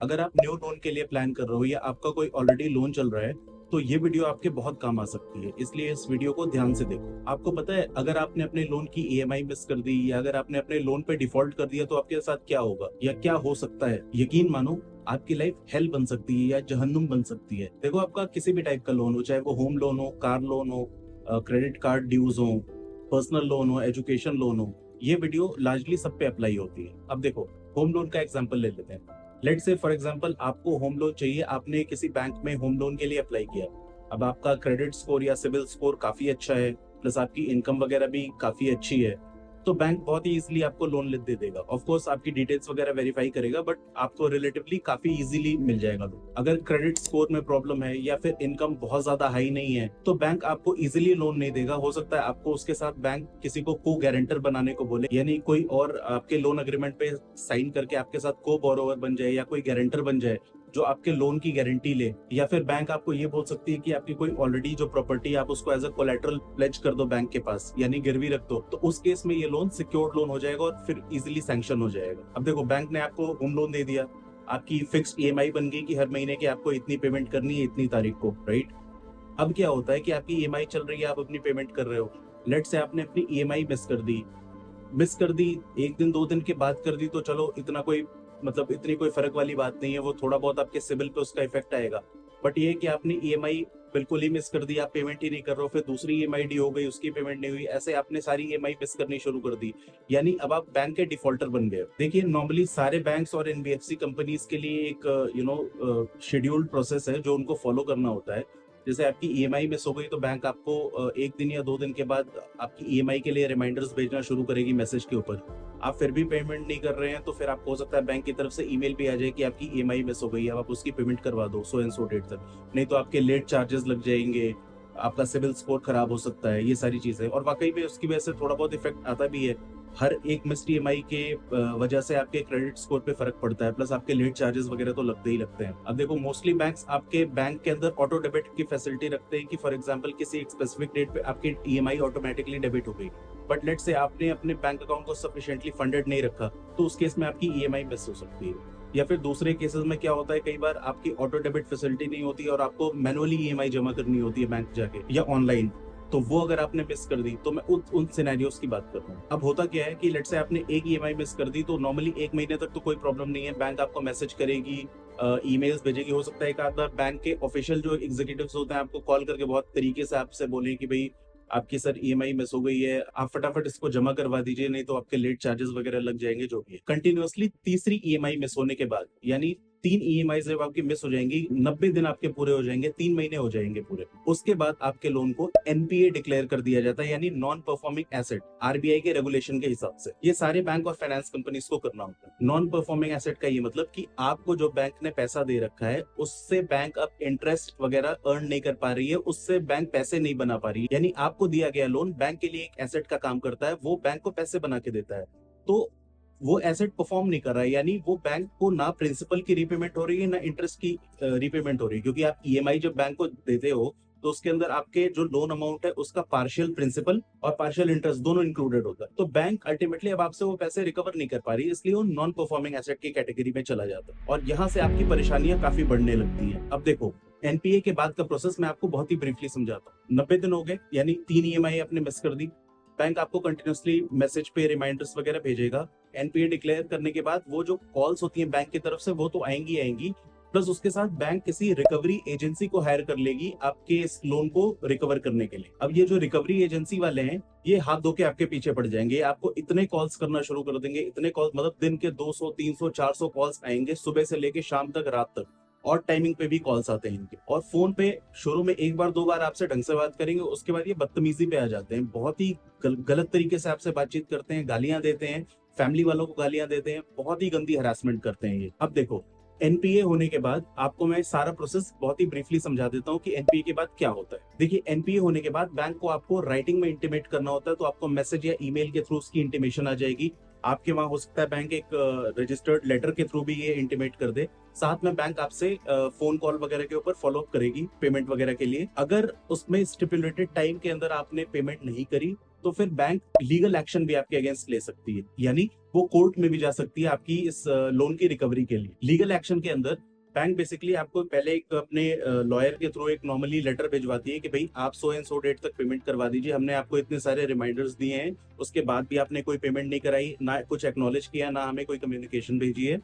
अगर आप new loan के लिए प्लान कर रहे हो या आपका कोई ऑलरेडी लोन चल रहा है तो ये वीडियो आपके बहुत काम आ सकती है, इसलिए इस वीडियो को ध्यान से देखो। आपको पता है अगर आपने अपने लोन की ईएमआई मिस कर दी या अगर आपने अपने लोन पे डिफॉल्ट कर दिया तो आपके साथ क्या होगा या क्या हो सकता है। यकीन मानो, आपकी लाइफ हेल बन सकती है या जहन्नुम बन सकती है। देखो, आपका किसी भी टाइप का लोन हो, चाहे वो होम लोन हो, कार लोन हो, क्रेडिट कार्ड ड्यूज हो, पर्सनल लोन हो, एजुकेशन लोन हो, ये वीडियो लार्जली सब पे अप्लाई होती है। अब देखो, होम लोन का एग्जांपल ले लेते हैं। लेट्स से फॉर एग्जांपल आपको होम लोन चाहिए, आपने किसी बैंक में होम लोन के लिए अप्लाई किया। अब आपका क्रेडिट स्कोर या सिविल स्कोर काफी अच्छा है, प्लस आपकी इनकम वगैरह भी काफी अच्छी है, तो बैंक बहुत ही इजीली आपको लोन दे देगा। ऑफ कोर्स आपकी डिटेल्स वगैरह वेरीफाई करेगा, बट आपको रिलेटिवली काफी इजीली मिल जाएगा लोन। अगर क्रेडिट स्कोर में प्रॉब्लम है या फिर इनकम बहुत ज्यादा हाई नहीं है तो बैंक आपको इजीली लोन नहीं देगा। हो सकता है आपको उसके साथ बैंक किसी को को गारंटर बनाने को बोले, यानी कोई और आपके लोन अग्रीमेंट पे साइन करके आपके साथ को बोरोवर बन जाए या कोई गारंटर बन जाए जो आपके लोन की गारंटी ले। या फिर बैंक आपको ये बोल सकती है कि आपकी कोई ऑलरेडी जो प्रॉपर्टी आप उसको एज अ कोलेटरल प्लेज कर दो बैंक के पास, यानी गिरवी रख दो, तो उस केस में ये लोन सिक्योर्ड लोन हो जाएगा और फिर इजीली सैंक्शन हो जाएगा। अब देखो, बैंक ने आपको होम लोन दे दिया, आपकी फिक्स्ड ईएमआई बन गई कि हर महीने की आपको इतनी पेमेंट करनी है इतनी तारीख को, राइट। अब क्या होता है कि आपकी ईएमआई चल रही है, आप अपनी पेमेंट कर रहे हो। लेट से आपने अपनी ईएमआई मिस कर दी, एक दिन दो दिन के बाद कर दी तो चलो इतना कोई मतलब इतनी कोई फर्क वाली बात नहीं है, वो थोड़ा बहुत आपके सिबिल पे उसका इफेक्ट आएगा। बट ये है कि आपने ईएमआई बिल्कुल ही मिस कर दी, आप पेमेंट ही नहीं कर रहे हो, फिर दूसरी ईएमआई ड्यू हो गई, उसकी पेमेंट नहीं हुई, ऐसे आपने सारी ईएमआई मिस करनी शुरू कर दी, यानी अब आप बैंक के डिफॉल्टर बन गए। देखिए, नॉर्मली सारे बैंक्स और एनबीएफसी कंपनीज के लिए एक शेड्यूल्ड प्रोसेस है जो उनको फॉलो करना होता है। जैसे आपकी ईएमआई मिस हो गई तो बैंक आपको एक दिन या दो दिन के बाद आपकी ईएमआई के लिए रिमाइंडर्स भेजना शुरू करेगी मैसेज के ऊपर। आप फिर भी पेमेंट नहीं कर रहे हैं तो फिर आपको हो सकता है बैंक की तरफ से ईमेल भी आ जाए कि आपकी ईएमआई मिस हो गई है, अब आप उसकी पेमेंट करवा दो सो एंड सो डेट तक, नहीं तो आपके लेट चार्जेस लग जाएंगे, आपका सिविल स्कोर खराब हो सकता है, ये सारी चीजें। और वाकई में उसकी वजह से थोड़ा बहुत इफेक्ट आता भी है। हर एक मिस्ड ईएमआई के वजह से आपके क्रेडिट स्कोर पे फर्क पड़ता है, प्लस आपके लेट चार्जेस वगैरह तो लगते ही लगते हैं। अब देखो, मोस्टली बैंक्स आपके बैंक के अंदर ऑटो डेबिट की फैसिलिटी रखते हैं कि फॉर एग्जांपल किसी एक स्पेसिफिक डेट पे आपकी ईएमआई ऑटोमेटिकली डेबिट हो गई। बट लेट से आपने अपने बैंक अकाउंट को सफिशिएंटली फंडेड नहीं रखा तो उस केस में आपकी ईएमआई मिस हो सकती है। या फिर दूसरे केसेस में क्या होता है, कई बार आपकी ऑटो डेबिट फैसिलिटी नहीं होती और आपको मैनुअली ईएमआई जमा करनी होती है बैंक जाके या ऑनलाइन, तो वो अगर आपने मिस कर दी तो मैं उन सिनेरियोस की बात कर रहा हूँ। अब होता क्या है कि लेट से आपने एक ईएमआई मिस कर दी तो नॉर्मली एक महीने तक तो कोई प्रॉब्लम नहीं है, बैंक आपको मैसेज करेगी, ईमेल्स भेजेगी। हो सकता है एक आध बार बैंक के ऑफिशियल जो एग्जीक्यूटिव्स होते हैं आपको कॉल करके बहुत तरीके से आपसे बोले कि भाई आपकी सर ईएमआई मिस हो गई है, आप फटाफट इसको जमा करवा दीजिए, नहीं तो आपके लेट चार्जेस वगैरह लग जाएंगे जो भी है। कंटिन्यूअसली तीसरी ईएमआई मिस होने के बाद, यानी तीन ईएमआई जब आपकी मिस हो जाएंगी, 90 दिन आपके पूरे हो जाएंगे, 3 महीने हो जाएंगे पूरे, उसके बाद आपके लोन को एनपीए डिक्लेयर कर दिया जाता है, यानी नॉन परफॉर्मिंग एसेट, आरबीआई के रेगुलेशन के हिसाब से। ये सारे बैंक और फाइनेंस कंपनीज को करना होता है। नॉन परफॉर्मिंग एसेट का ये मतलब कि आपको जो बैंक ने पैसा दे रखा है उससे बैंक अब इंटरेस्ट वगैरह अर्न नहीं कर पा रही है, उससे बैंक पैसे नहीं बना पा रही है, यानी आपको दिया गया लोन बैंक के लिए एक एसेट का काम करता है, वो बैंक को पैसे बना के देता है। तो वो एसेट परफॉर्म नहीं कर रहा है, यानी वो बैंक को ना प्रिंसिपल की रीपेमेंट हो रही है ना इंटरेस्ट की रीपेमेंट हो रही है, क्योंकि आप ईएमआई जब बैंक को देते हो तो उसके अंदर आपके जो लोन अमाउंट है उसका पार्शियल प्रिंसिपल और पार्शियल इंटरेस्ट दोनों इंक्लूडेड होता है। तो बैंक अल्टीमेटली अब आपसे वो पैसे रिकवर नहीं कर पा रही है, इसलिए वो नॉन परफॉर्मिंग एसेट की कैटेगरी में चला जाता है और यहाँ से आपकी परेशानियां काफी बढ़ने लगती हैं। अब देखो, एनपीए के बाद का प्रोसेस मैं आपको बहुत ही ब्रीफली समझाता हूँ। 90 दिन हो गए, यानी 3 ईएमआई आपने मिस कर दी, बैंक आपको कंटिन्यूसली मैसेज पे रिमाइंडर्स वगैरह भेजेगा। एनपीए डिक्लेयर करने के बाद वो जो कॉल्स होती हैं बैंक की तरफ से वो तो आएंगी आएंगी, प्लस उसके साथ बैंक किसी रिकवरी एजेंसी को हायर कर लेगी आपके इस लोन को रिकवर करने के लिए। अब ये जो रिकवरी एजेंसी वाले हैं ये हाथ धो के आपके पीछे पड़ जाएंगे, आपको इतने कॉल्स करना शुरू कर देंगे, इतने कॉल्स मतलब दिन के 200 300 400 कॉल्स आएंगे सुबह से लेके शाम तक, रात तक, और टाइमिंग पे भी कॉल्स आते हैं इनके। और फोन पे शुरू में एक बार दो बार आपसे ढंग से बात करेंगे, उसके बाद ये बदतमीजी पे आ जाते हैं, बहुत ही गलत तरीके से आपसे बातचीत करते हैं, गालियां देते हैं, फैमिली वालों को गालियां देते हैं, बहुत ही गंदी हरासमेंट करते हैं ये। अब देखो, एनपीए होने के बाद आपको मैं सारा प्रोसेस बहुत ही ब्रीफली समझा देता हूँ कि एनपीए के बाद क्या होता है। देखिए, एनपीए होने के बाद बैंक को आपको राइटिंग में इंटीमेट करना होता है, तो आपको मैसेज या ईमेल के थ्रू उसकी इंटीमेशन आ जाएगी। आपके वहां हो सकता है बैंक एक रजिस्टर्ड लेटर के थ्रू भी ये इंटीमेट कर दे। साथ में बैंक आपसे फोन कॉल वगैरह के ऊपर फॉलो अप करेगी पेमेंट वगैरह के लिए। अगर उसमें स्टिपुलेटेड टाइम के अंदर आपने पेमेंट नहीं करी तो फिर बैंक लीगल एक्शन भी आपके अगेंस्ट ले सकती है, यानी वो कोर्ट में भी जा सकती है आपकी इस लोन की रिकवरी के लिए। लीगल एक्शन के अंदर बैंक बेसिकली आपको पहले एक अपने लॉयर के थ्रू एक नॉर्मली लेटर भिजवाती है कि भाई आप सो एंड सो डेट तक पेमेंट करवा दीजिए, हमने आपको इतने सारे रिमाइंडर्स दिए हैं, उसके बाद भी आपने कोई पेमेंट नहीं कराई, ना कुछ एक्नॉलेज किया, ना हमें कोई कम्युनिकेशन भेजी है।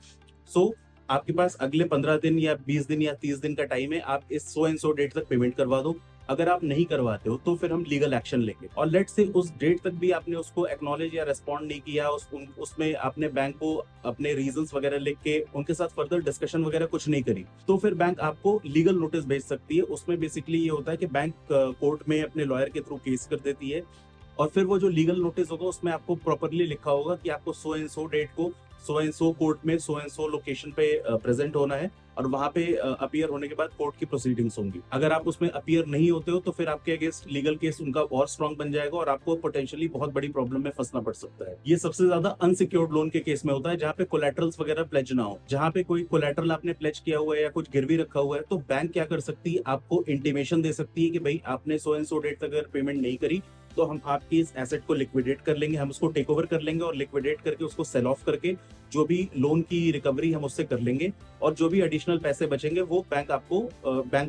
सो आपके पास अगले 15 दिन या 20 दिन या 30 दिन का टाइम है, आप इस सो एंड सो डेट तक पेमेंट करवा दो। अगर आप नहीं करवाते हो तो फिर हम लीगल एक्शन लेंगे। और लेट से उस डेट तक भी आपने उसको एक्नॉलेज या रेस्पॉन्ड नहीं किया, उसमें आपने बैंक को अपने रीजंस वगैरह लिख के उनके साथ फर्दर डिस्कशन वगैरह कुछ नहीं करी, तो फिर बैंक आपको लीगल नोटिस भेज सकती है। उसमें बेसिकली ये होता है कि बैंक कोर्ट में अपने लॉयर के थ्रू केस कर देती है, और फिर वो जो लीगल नोटिस होगा उसमें आपको प्रॉपरली लिखा होगा कि आपको सो एंड सो डेट को सो एंड सो कोर्ट में सो एंड सो लोकेशन पे प्रेजेंट होना है, और वहां पे अपीयर होने के बाद कोर्ट की प्रोसीडिंग्स होंगी। अगर आप उसमें अपीयर नहीं होते हो तो फिर आपके अगेंस्ट लीगल केस उनका और स्ट्रॉन्ग बन जाएगा, और आपको पोटेंशियली बहुत बड़ी प्रॉब्लम में फंसना पड़ सकता है। ये सबसे ज्यादा अनसिक्योर्ड लोन के केस में होता है, जहाँ पे कोलैटरल्स वगैरह प्लेज ना हो। जहाँ पे कोई कोलैटरल आपने प्लेज किया हुआ है या कुछ गिरवी रखा हुआ है, तो बैंक क्या कर सकती है, आपको इंटीमेशन दे सकती है कि भाई आपने सो एंड सो डेट तक अगर पेमेंट नहीं करी तो हम आपकी इस एसेट को लिक्विडेट कर लेंगे, हम उसको टेक ओवर कर लेंगे, और लिक्विडेट करके उसको सेल ऑफ करके जो भी लोन की रिकवरी हम उससे कर लेंगे, और जो भी एडिशनल पैसे बचेंगे वो बैंक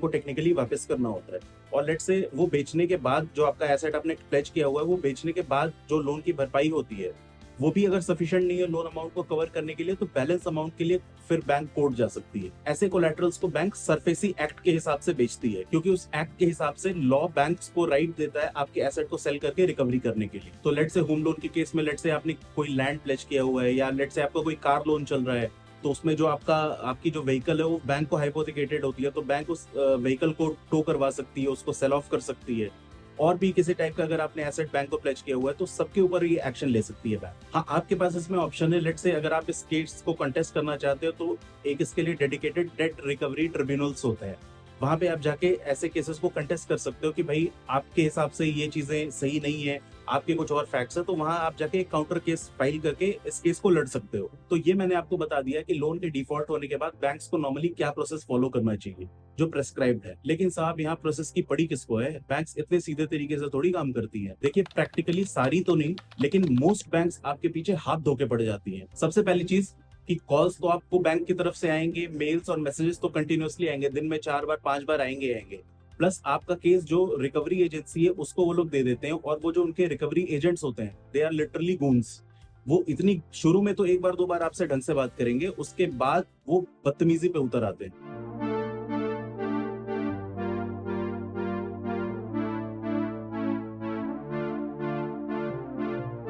को टेक्निकली वापस करना होता है। और लेट से वो बेचने के बाद जो आपका एसेट आपने प्लेज किया हुआ है, वो बेचने के बाद जो लोन की भरपाई होती है वो भी अगर सफिशिएंट नहीं है लोन अमाउंट को कवर करने के लिए, तो बैलेंस अमाउंट के लिए फिर बैंक कोर्ट जा सकती है। ऐसे कोलैटरल्स को बैंक सरफेसी एक्ट के हिसाब से बेचती है, क्योंकि उस एक्ट के हिसाब से लॉ बैंक्स को राइट देता है आपके एसेट को सेल करके रिकवरी करने के लिए। तो लेट से होम लोन के केस में लेट से आपने कोई लैंड प्लेज किया हुआ है, या लेट से आपका कोई कार लोन चल रहा है, तो उसमें जो आपकी जो व्हीकल है वो बैंक को हाइपोथिकेटेड होती है, तो बैंक उस व्हीकल को टो करवा सकती है, उसको सेल ऑफ कर सकती है। और भी किसी टाइप का अगर आपने एसेट बैंक को प्लेज किया हुआ है तो सबके ऊपर ये एक्शन ले सकती है बैंक। हाँ, आपके पास इसमें ऑप्शन है, लेट से अगर आप इस केस को कंटेस्ट करना चाहते हो तो एक इसके लिए डेडिकेटेड डेट रिकवरी ट्रिब्यूनल्स होते हैं। वहां पे आप जाके ऐसे केसेस को कंटेस्ट कर सकते हो कि भाई आपके हिसाब से ये चीजें सही नहीं है, आपके कुछ और फैक्ट्स है, तो वहां आप जाके काउंटर केस फाइल करके इस केस को लड़ सकते हो। तो ये मैंने आपको बता दिया कि लोन के डिफॉल्ट होने के बाद बैंक्स को नॉर्मली क्या प्रोसेस फॉलो करना चाहिए जो प्रेस्क्राइब्ड है। लेकिन साहब यहाँ प्रोसेस की पड़ी किसको है, बैंक्स इतने सीधे तरीके से थोड़ी काम करती हैं। देखिए प्रैक्टिकली सारी तो नहीं, लेकिन मोस्ट बैंक्स आपके पीछे हाथ धो के पड़ जाती हैं। सबसे पहली चीज कि कॉल्स तो आपको बैंक की तरफ से आएंगे, मेल्स और मैसेजेस तो कंटिन्यूअसली आएंगे, दिन में 4 बार 5 बार आएंगे। प्लस आपका केस जो रिकवरी एजेंसी है उसको वो लोग दे देते हैं, और वो जो उनके रिकवरी एजेंट्स होते हैं दे आर लिटरली गून्स। वो इतनी शुरू में तो 1 बार 2 बार आपसे ढंग से बात करेंगे, उसके बाद वो बदतमीजी पे उतर आते हैं।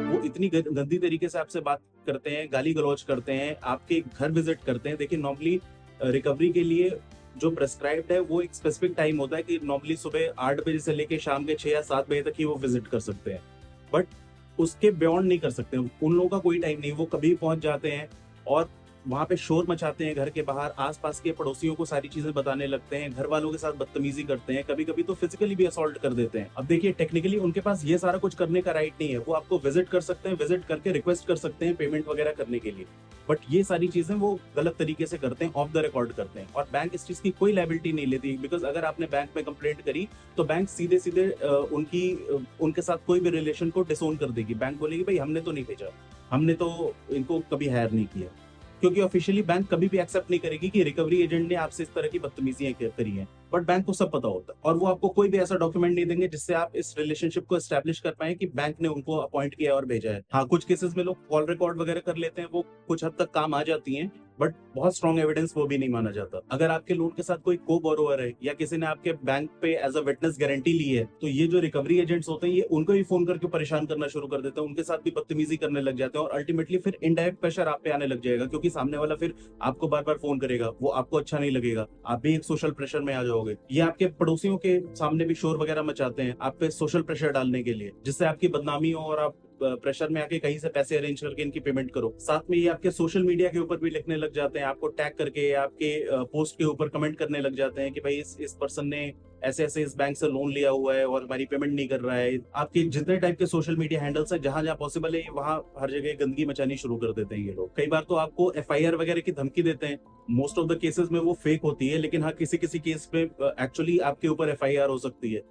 वो इतनी गंदी तरीके से आपसे बात करते हैं, गाली गलौज करते हैं, आपके घर विजिट करते हैं। देखिए नॉर्मली रिकवरी के लिए जो प्रेस्क्राइब्ड है वो एक स्पेसिफिक टाइम होता है कि नॉर्मली सुबह 8 बजे से लेके शाम के 6 या 7 बजे तक ही वो विजिट कर सकते हैं, बट उसके बियॉन्ड नहीं कर सकते। उन लोगों का कोई टाइम नहीं, वो कभी पहुंच जाते हैं और वहां पे शोर मचाते हैं घर के बाहर, आसपास के पड़ोसियों को सारी चीजें बताने लगते हैं, घर वालों के साथ बदतमीजी करते हैं, कभी कभी तो फिजिकली भी असॉल्ट कर देते हैं। अब देखिए टेक्निकली उनके पास ये सारा कुछ करने का राइट नहीं है, वो आपको विजिट कर सकते हैं, विजिट करके रिक्वेस्ट कर सकते हैं पेमेंट वगैरह करने के लिए, बट ये सारी चीजें वो गलत तरीके से करते हैं, ऑफ द रिकॉर्ड करते हैं, और बैंक इस चीज की कोई लायबिलिटी नहीं लेती। बिकॉज अगर आपने बैंक में कंप्लेंट करी तो बैंक सीधे सीधे उनके साथ कोई भी रिलेशन को डिसोन कर देगी। बैंक बोलेगी भाई हमने तो नहीं भेजा, हमने तो इनको कभी हायर नहीं किया, क्योंकि ऑफिशियली बैंक कभी भी एक्सेप्ट नहीं करेगी कि रिकवरी एजेंट ने आपसे इस तरह की बदतमीजियां करी हैं। बट बैंक को सब पता होता है, और वो आपको कोई भी ऐसा डॉक्यूमेंट नहीं देंगे जिससे आप इस रिलेशनशिप को एस्टैब्लिश कर पाए कि बैंक ने उनको अपॉइंट किया और भेजा है। हाँ, कुछ केसेस में लोग कॉल रिकॉर्ड वगैरह कर लेते हैं, वो कुछ हद तक काम आ जाती हैं, बट बहुत स्ट्रॉन्ग एविडेंस वो भी नहीं माना जाता। अगर आपके लोन के साथ कोई को बोरोवर है या किसी ने आपके बैंक पे एज अ विटनेस गारंटी ली है, तो ये जो रिकवरी एजेंट्स होते हैं ये उनको भी फोन करके परेशान करना शुरू कर देते हैं, उनके साथ भी बदतमीजी करने लग जाते हैं, और अल्टीमेटली फिर इनडायरेक्ट प्रेशर आप पे आने लग जाएगा, क्योंकि सामने वाला फिर आपको बार बार फोन करेगा, वो आपको अच्छा नहीं लगेगा, आप भी एक सोशल प्रेशर में आ जाओगे। ये आपके पड़ोसियों के सामने भी शोर वगैरह मचाते हैं आप पे सोशल प्रेशर डालने के लिए, जिससे आपकी बदनामी हो और आप प्रेशर में आके कहीं से पैसे अरेंज करके इनकी पेमेंट करो। साथ में ये आपके सोशल मीडिया के ऊपर भी लिखने लग जाते हैं, आपको टैग करके आपके पोस्ट के ऊपर कमेंट करने लग जाते हैं कि भाई इस पर्सन ने ऐसे ऐसे इस बैंक से लोन लिया हुआ है और हमारी पेमेंट नहीं कर रहा है। आपके जितने टाइप के सोशल मीडिया हैंडल्स है, जहां जहां पॉसिबल है वहां हर जगह गंदगी मचानी शुरू कर देते हैं ये लोग। कई बार तो आपको FIR वगैरह की धमकी देते हैं। मोस्ट ऑफ द केसेस में वो फेक होती है, लेकिन हाँ किसी किसी केस में एक्चुअली आपके ऊपर FIR हो सकती है।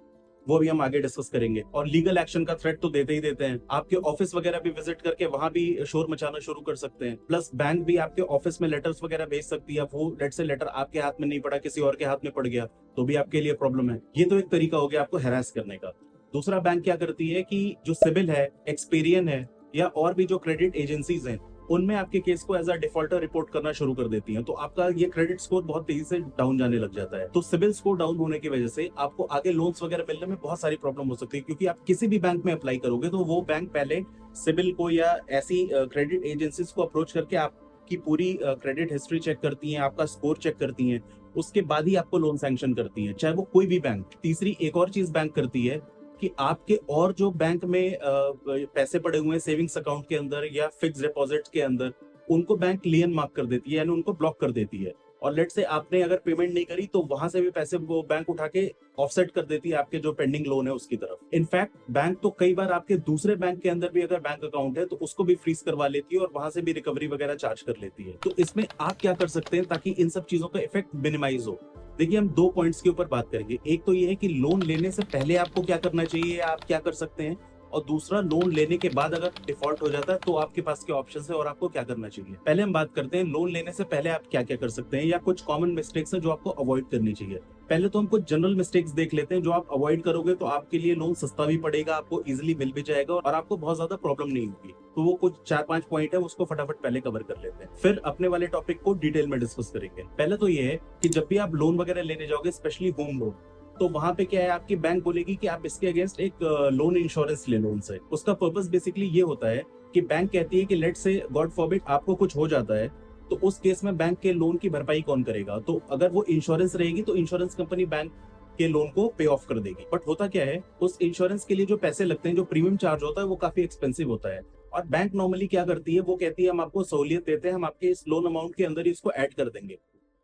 वो भी हम आगे डिस्कस करेंगे। और लीगल एक्शन का थ्रेट तो देते ही देते हैं, आपके ऑफिस वगैरह भी विजिट करके वहां भी शोर मचाना शुरू कर सकते हैं। प्लस बैंक भी आपके ऑफिस में लेटर्स वगैरह भेज सकती है, वो लेट से लेटर आपके हाथ में नहीं पड़ा, किसी और के हाथ में पड़ गया तो भी आपके लिए प्रॉब्लम है। ये तो एक तरीका हो गया आपको हैरास करने का। दूसरा, बैंक क्या करती है कि जो सिविल है, एक्सपीरियन है, या और भी जो क्रेडिट एजेंसीज हैं, उनमें आपके केस को एज अ डिफॉल्टर रिपोर्ट करना शुरू कर देती हैं, तो आपका ये क्रेडिट स्कोर बहुत तेजी से डाउन जाने लग जाता है। तो सिविल स्कोर डाउन होने की वजह से आपको आगे लोन्स वगैरह मिलने में बहुत सारी प्रॉब्लम हो सकती है, क्योंकि आप किसी भी बैंक में अप्लाई करोगे तो वो बैंक पहले सिविल को या ऐसी क्रेडिट एजेंसीज को अप्रोच करके आपकी पूरी क्रेडिट हिस्ट्री चेक करती हैं, आपका स्कोर चेक करती हैं, उसके बाद ही आपको लोन सैंक्शन करती हैं, चाहे वो कोई भी बैंक। तीसरी एक और चीज बैंक करती है कि आपके और जो बैंक में पैसे पड़े हुए हैं सेविंग्स अकाउंट के अंदर या फिक्स डिपॉजिट के अंदर, उनको बैंक लियन मार्क कर देती है, यानी उनको ब्लॉक कर देती है। और लेट से आपने अगर पेमेंट नहीं करी तो वहां से भी पैसे वो बैंक उठा के ऑफसेट कर देती है आपके जो पेंडिंग लोन है उसकी तरफ। इनफैक्ट बैंक तो कई बार आपके दूसरे बैंक के अंदर भी अगर बैंक अकाउंट है तो उसको भी फ्रीज करवा लेती है और वहां से भी रिकवरी वगैरह चार्ज कर लेती है। तो इसमें आप क्या कर सकते हैं ताकि इन सब चीजों का इफेक्ट मिनिमाइज हो? देखिए, हम दो पॉइंट्स के ऊपर बात करेंगे। एक तो ये है कि लोन लेने से पहले आपको क्या करना चाहिए, आप क्या कर सकते हैं, और दूसरा, लोन लेने के बाद अगर डिफॉल्ट हो जाता है तो आपके पास क्या ऑप्शन है और आपको क्या करना चाहिए। पहले हम बात करते हैं लोन लेने से पहले आप क्या क्या कर सकते हैं, या कुछ कॉमन मिस्टेक्स हैं जो आपको अवॉइड करनी चाहिए। पहले तो हम कुछ जनरल मिस्टेक्स देख लेते हैं जो आप अवॉइड करोगे तो आपके लिए लोन सस्ता भी पड़ेगा, आपको इजीली मिल भी जाएगा और आपको बहुत ज्यादा प्रॉब्लम नहीं होगी। तो वो कुछ 4-5 पॉइंट है, उसको फटाफट पहले कवर कर लेते हैं, फिर अपने वाले टॉपिक को डिटेल में डिस्कस करेंगे। पहले तो ये है कि जब भी आप लोन वगैरह लेने जाओगे, स्पेशली होम लोन, तो वहां पे क्या है, आपकी बैंक बोलेगी कि आप इसके अगेंस्ट एक लोन इंश्योरेंस ले लो उनसे। उसका पर्पस बेसिकली ये होता है कि बैंक कहती है कि लेट से गॉड फॉरबिड आपको कुछ हो जाता है तो उस केस में बैंक के लोन की भरपाई कौन करेगा। तो अगर वो इंश्योरेंस रहेगी तो इंश्योरेंस कंपनी बैंक के लोन को पे ऑफ कर देगी। बट होता क्या है, उस इंश्योरेंस के लिए जो पैसे लगते हैं, जो प्रीमियम चार्ज होता है, वो काफी एक्सपेंसिव होता है। और बैंक नॉर्मली क्या करती है, वो कहती है हम आपको सहूलियत देते हैं, हम आपके इस लोन अमाउंट के अंदर ही इसको ऐड कर देंगे।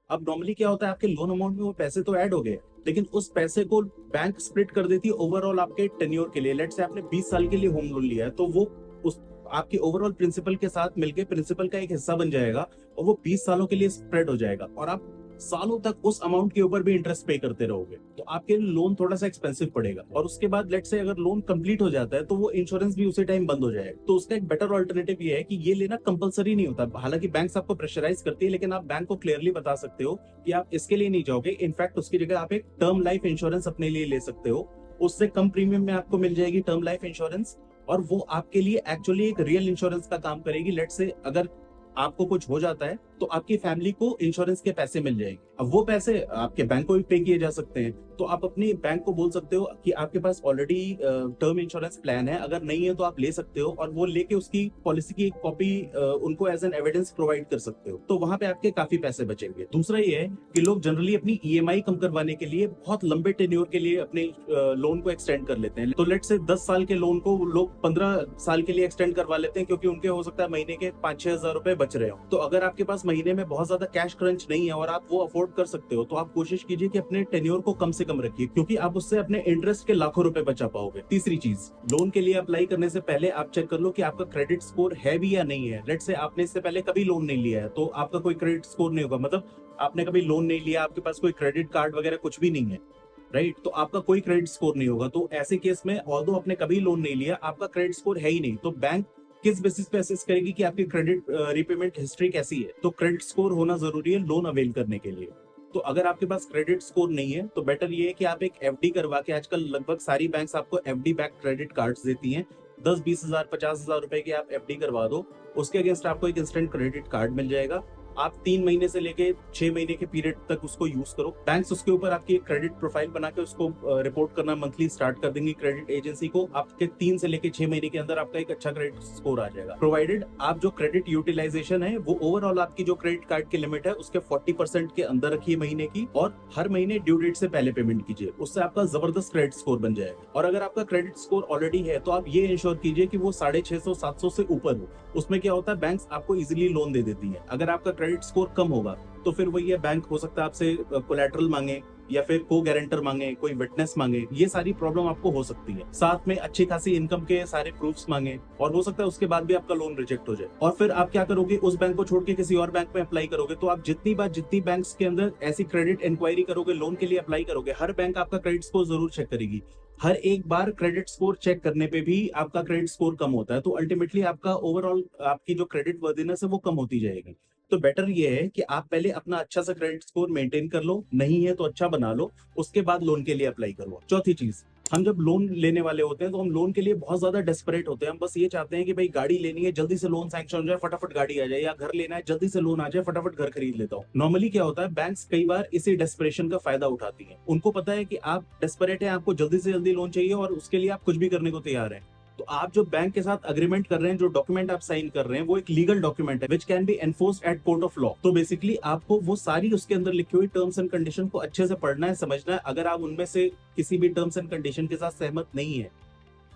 अब नॉर्मली क्या होता है, आपके लोन अमाउंट में वो पैसे तो ऐड हो गए, लेकिन उस पैसे को बैंक स्प्लिट कर देती है ओवरऑल आपके टेन्योर के लिए। लेट से आपने 20 साल के लिए होम लोन लिया है, तो वो उस आपके ओवरऑल प्रिंसिपल के साथ मिलके प्रिंसिपल का एक हिस्सा बन जाएगा और वो 20 सालों के लिए स्प्रेड हो जाएगा और आप सालों तक उस अमाउंट के ऊपर भी इंटरेस्ट पे करते रहोगे। तो आपके लोन थोड़ा सा एक्सपेंसिव पड़ेगा। और उसके बाद लेट से अगर लोन कंप्लीट हो जाता है तो वो इंश्योरेंस भी उसी टाइम बंद हो जाएगा। तो उसका एक बेटर ऑल्टरनेटिव ये है कि ये लेना कंपलसरी नहीं होता। हालांकि बैंक आपको प्रेशराइज करती है, लेकिन आप बैंक को क्लियरली बता सकते हो कि आप इसके लिए नहीं जाओगे। इनफैक्ट उसकी जगह आप एक टर्म लाइफ इंश्योरेंस अपने लिए ले सकते हो, उससे कम प्रीमियम में आपको मिल जाएगी टर्म लाइफ इंश्योरेंस, और वो आपके लिए एक्चुअली एक रियल इंश्योरेंस का काम करेगी। लेट से अगर आपको कुछ हो जाता है तो आपकी फैमिली को इंश्योरेंस के पैसे मिल जाएंगे। अब वो पैसे आपके बैंक को भी पे किए जा सकते हैं। तो आप अपनी बैंक को बोल सकते हो कि आपके पास ऑलरेडी टर्म इंश्योरेंस प्लान है, अगर नहीं है तो आप ले सकते हो, और वो लेके उसकी पॉलिसी की एक कॉपी उनको एज एन एविडेंस प्रोवाइड कर सकते हो। तो वहां पे आपके काफी पैसे बचेंगे। दूसरा ये है कि लोग जनरली अपनी ईएमआई कम करवाने के लिए बहुत लंबे टेन्योर के लिए अपने लोन को एक्सटेंड कर लेते हैं। तो लेट से 10 साल के लोन को लोग 15 साल के लिए एक्सटेंड करवा लेते हैं, क्योंकि उनके हो सकता है महीने के 5-6 हजार रुपए बच रहे हो। तो अगर आपके पास महीने में बहुत ज्यादा कैश क्रंच नहीं है और आप वो अफोर्ड कर सकते हो, तो आप कोशिश कीजिए कि अपने टेन्योर को कम से कम रखिए, क्योंकि आप उससे अपने इंटरेस्ट के लाखों रुपए बचा पाओगे। तीसरी चीज, लोन के लिए अप्लाई करने से पहले आप चेक कर लो कि आपका क्रेडिट स्कोर है भी या नहीं है। लेट से आपने इससे पहले कभी लोन नहीं लिया है तो आपका कोई क्रेडिट स्कोर नहीं होगा, मतलब आपने कभी लोन नहीं लिया, आपके पास कोई क्रेडिट कार्ड वगैरह कुछ भी नहीं है, राइट, तो आपका कोई क्रेडिट स्कोर नहीं होगा। तो ऐसे केस में ऑल्दो आपने कभी लोन नहीं लिया, आपका क्रेडिट स्कोर है ही नहीं, तो बैंक किस बेसिस पे असेस करेगी कि आपकी क्रेडिट रीपेमेंट हिस्ट्री कैसी है। तो क्रेडिट स्कोर होना जरूरी है लोन अवेल करने के लिए। तो अगर आपके पास क्रेडिट स्कोर नहीं है तो बेटर ये है कि आप एक एफडी करवा के, आजकल लगभग सारी बैंक्स आपको एफडी बैक क्रेडिट कार्ड्स देती हैं, 10-20 हजार 50 हजार रुपए की आप एफडी करवा दो, उसके अगेंस्ट आपको एक इंस्टेंट क्रेडिट कार्ड मिल जाएगा। आप 3 महीने से लेके 6 महीने के पीरियड तक उसको यूज करो। बैंक्स उसके ऊपर आपकी एक क्रेडिट प्रोफाइल बना के उसको रिपोर्ट करना मंथली स्टार्ट कर देंगी क्रेडिट एजेंसी को। आपके 3 से लेके 6 महीने के अंदर आपका एक अच्छा क्रेडिट स्कोर आ जाएगा, प्रोवाइडेड आप जो क्रेडिट यूटिलाइजेशन है वो ओवरऑल आपकी जो क्रेडिट कार्ड की लिमिट है उसके 40% के अंदर रखिए महीने की, और हर महीने ड्यू डेट से पहले पेमेंट कीजिए। उससे आपका जबरदस्त क्रेडिट स्कोर बन जाएगा। और अगर आपका क्रेडिट स्कोर ऑलरेडी है तो आप ये इंश्योर कीजिए कि वो 650-700 से ऊपर हो। उसमें क्या होता है, बैंक्स आपको इजिली लोन दे देती है। अगर आपका क्रेडिट स्कोर कम होगा तो फिर वही है, बैंक हो सकता है आपसे कोलैटरल मांगे या फिर को गारंटर मांगे, कोई विटनेस मांगे, ये सारी प्रॉब्लम आपको हो सकती है। साथ में अच्छी खासी इनकम के सारे प्रूफ्स मांगे और हो सकता है उसके बाद भी आपका लोन रिजेक्ट हो जाए। और फिर आप क्या करोगे, उस बैंक को छोड़ के किसी और बैंक में अप्लाई करोगे। तो आप जितनी बैंक्स के अंदर ऐसी क्रेडिट इंक्वायरी करोगे, लोन के लिए अप्लाई करोगे, हर बैंक आपका क्रेडिट स्कोर जरूर चेक करेगी। हर एक बार क्रेडिट स्कोर चेक करने पे भी आपका क्रेडिट स्कोर कम होता है, तो अल्टीमेटली आपका ओवरऑल आपकी जो क्रेडिट वर्दीनेस है वो कम होती जाएगी। तो बेटर ये है कि आप पहले अपना अच्छा सा क्रेडिट स्कोर मेंटेन कर लो, नहीं है तो अच्छा बना लो, उसके बाद लोन के लिए अप्लाई करो। चौथी चीज, हम जब लोन लेने वाले होते हैं तो हम लोन के लिए बहुत ज्यादा डेस्परेट होते हैं। हम बस ये चाहते हैं कि भाई गाड़ी लेनी है, जल्दी से लोन सैंक्शन हो जाए, फटाफट गाड़ी आ जाए, या घर लेना है, जल्दी से लोन आ जाए, फटाफट घर खरीद लेता हूँ। नॉर्मली क्या होता है, बैंक्स कई बार इसी डेस्परेशन का फायदा उठाती हैं। उनको पता है कि आप डेस्परेट हैं, आपको जल्दी से जल्दी लोन चाहिए और उसके लिए आप कुछ भी करने को तैयार हैं। तो आप जो बैंक के साथ अग्रीमेंट कर रहे हैं, जो डॉक्यूमेंट आप साइन कर रहे हैं, वो एक लीगल डॉक्यूमेंट है which can be enforced eight court of law. तो बेसिकली आपको वो सारी उसके अंदर लिखी हुई टर्म्स एंड कंडीशन को अच्छे से पढ़ना है, समझना है। अगर आप उनमें से किसी भी टर्म्स एंड कंडीशन के साथ सहमत नहीं है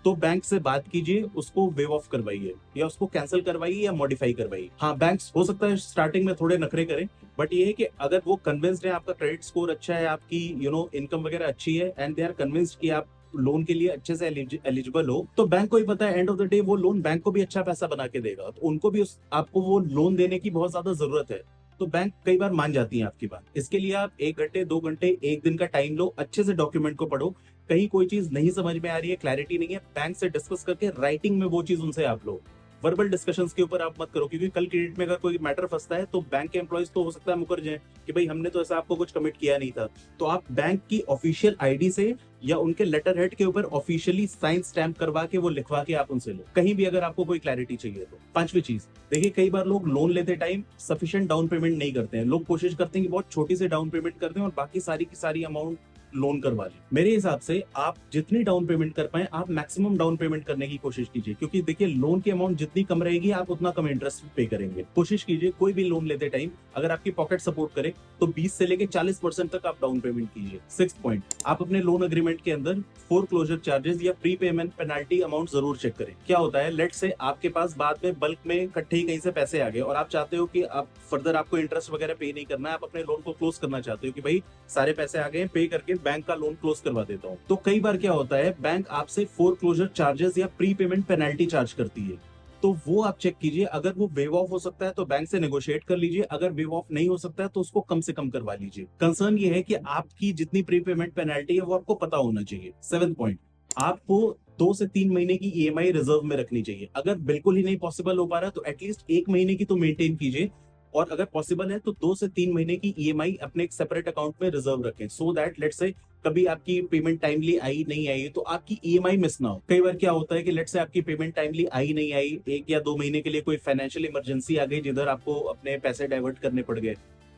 तो बैंक से बात कीजिए, उसको वेव ऑफ करवाइए या उसको कैंसिल करवाइए या मॉडिफाई करवाइए। हाँ, बैंक्स हो सकता है स्टार्टिंग में थोड़े नखरे करें, बट ये है कि अगर वो कन्विंस्ड है, आपका क्रेडिट स्कोर अच्छा है, आपकी इनकम वगैरह अच्छी है, एंड दे आर कन्विंस्ड कि आप लोन के लिए अच्छे से एलिजिबल हो, तो बैंक को ही पता है एंड ऑफ द डे वो लोन बैंक को भी अच्छा पैसा बना के देगा। तो उनको भी आपको वो लोन देने की बहुत ज्यादा जरूरत है, तो बैंक कई बार मान जाती है आपकी बात। इसके लिए आप 1 घंटे 2 घंटे 1 दिन का टाइम लो, अच्छे से डॉक्यूमेंट को पढ़ो। कहीं कोई चीज नहीं समझ में आ रही है, क्लैरिटी नहीं है, बैंक से डिस्कस करके राइटिंग में वो चीज उनसे आप लो। वर्बल डिस्कशंस के ऊपर आप मत करो, क्योंकि कल क्रेडिट में अगर कोई मैटर फंसता है तो बैंक के एम्प्लॉइज तो हो सकता है मुकर जाए कि भाई हमने तो ऐसा आपको कुछ कमिट किया नहीं था। तो आप बैंक की ऑफिशियल आईडी से या उनके लेटर हेड के ऊपर ऑफिशियली साइन स्टैंप करवा के वो लिखवा के आप उनसे लो, कहीं भी अगर आपको कोई क्लैरिटी चाहिए तो। पांचवी चीज, देखिए कई बार लोग लोन लेते टाइम सफिशिएंट डाउन पेमेंट नहीं करते हैं। लोग कोशिश करते हैं कि बहुत छोटी सी डाउन पेमेंट कर दें और बाकी सारी की सारी अमाउंट लोन करवा लें। मेरे हिसाब से आप जितनी डाउन पेमेंट कर पाए, आप मैक्सिमम डाउन पेमेंट करने की कोशिश कीजिए, क्योंकि देखिए लोन की अमाउंट जितनी कम रहेगी आप उतना कम इंटरेस्ट पे करेंगे। कोशिश कीजिए कोई भी लोन लेते टाइम अगर आपकी पॉकेट सपोर्ट करे तो 20 से लेके 40% तक आप डाउन पेमेंट कीजिए। 6 पॉइंट, आप अपने लोन एग्रीमेंट के अंदर फोरक्लोजर चार्जेस या प्री पेमेंट पेनल्टी अमाउंट जरूर चेक करें। क्या होता है, लेट से आपके पास बाद में बल्क में इकट्ठे ही कहीं से पैसे आ गए और आप चाहते हो कि आप फर्दर आपको इंटरेस्ट वगैरह पे नहीं करना है, आप अपने लोन को क्लोज करना चाहते हो कि भाई सारे पैसे आ गए, पे करके बैंक का लोन क्लोज करवा देता हूँ। तो कई बार क्या होता है, बैंक आपसे फोरक्लोजर चार्जेस या प्री पेमेंट पेनल्टी चार्ज करती है, तो वो आप चेक कीजिए। अगर वो वेव ऑफ हो सकता है तो बैंक से नेगोशिएट कर लीजिए, अगर वेव ऑफ नहीं हो सकता है तो उसको कम से कम करवा लीजिए। कंसर्न ये है कि आपकी जितनी प्री पेमेंट पेनल्टी है वो आपको पता होना चाहिए। 7 पॉइंट, आपको 2 से 3 महीने की ईएमआई रिजर्व में रखनी चाहिए। अगर बिल्कुल ही नहीं पॉसिबल हो पा रहा है तो एटलीस्ट 1 महीने की तो मेंटेन कीजिए, और अगर पॉसिबल है तो 2 से 3 महीने की ईएमआई अपने एक सेपरेट अकाउंट में रिजर्व रखें, सो दैट लेट्स से कभी आपकी पेमेंट टाइमली आई नहीं आई तो आपकी ईएमआई मिस ना हो। कई बार क्या होता है कि लेट्स से आपकी पेमेंट टाइमली आई नहीं आई, 1 या 2 महीने के लिए कोई फाइनेंशियल इमरजेंसी आ गई जिधर आपको अपने पैसे डाइवर्ट करने पड़ गए,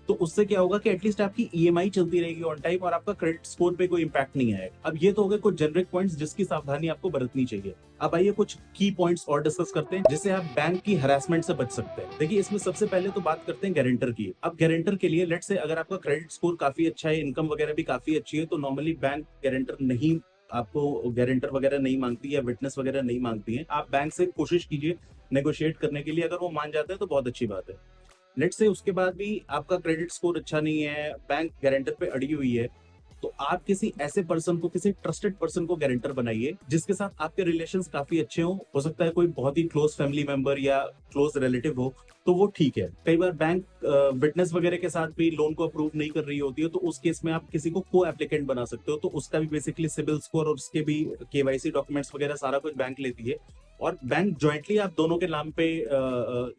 तो उससे क्या होगा कि एटलीस्ट आपकी ईएमआई चलती रहेगी ऑन टाइम और आपका क्रेडिट स्कोर पे कोई इंपैक्ट नहीं आएगा। अब ये तो हो गए कुछ जेनरिक पॉइंट्स जिसकी सावधानी आपको बरतनी चाहिए। अब आइए कुछ की पॉइंट्स और डिस्कस करते हैं जिससे आप बैंक की हरासमेंट से बच सकते हैं। देखिए इसमें सबसे पहले तो बात करते हैं गारंटर की। अब गारंटर के लिए लेट्स से अगर आपका क्रेडिट स्कोर काफी अच्छा है, इनकम वगैरह भी काफी अच्छी है, तो नॉर्मली बैंक गारंटर नहीं, आपको गारंटर वगैरह नहीं मांगती या विटनेस वगैरह नहीं मांगती है। आप बैंक से कोशिश कीजिए नेगोशिएट करने के लिए, अगर वो मान जाते हैं तो बहुत अच्छी बात है। लेट्स से उसके बाद भी आपका क्रेडिट स्कोर अच्छा नहीं है, बैंक गारंटर पे अड़ी हुई है, तो आप किसी ऐसे पर्सन को, किसी ट्रस्टेड पर्सन को गारंटर बनाइए जिसके साथ आपके रिलेशंस काफी अच्छे हो सकता है कोई बहुत ही क्लोज फैमिली मेंबर या क्लोज रिलेटिव हो, तो वो ठीक है। कई बार बैंक विटनेस वगैरह के साथ भी लोन को अप्रूव नहीं कर रही होती है, तो उस केस में आप किसी को को एप्लीकेंट बना सकते हो, तो उसका भी बेसिकली सिविल स्कोर और उसके भी केवाईसी डॉक्यूमेंट्स वगैरह सारा कुछ बैंक लेती है, और बैंक ज्वाइंटली आप दोनों के नाम पे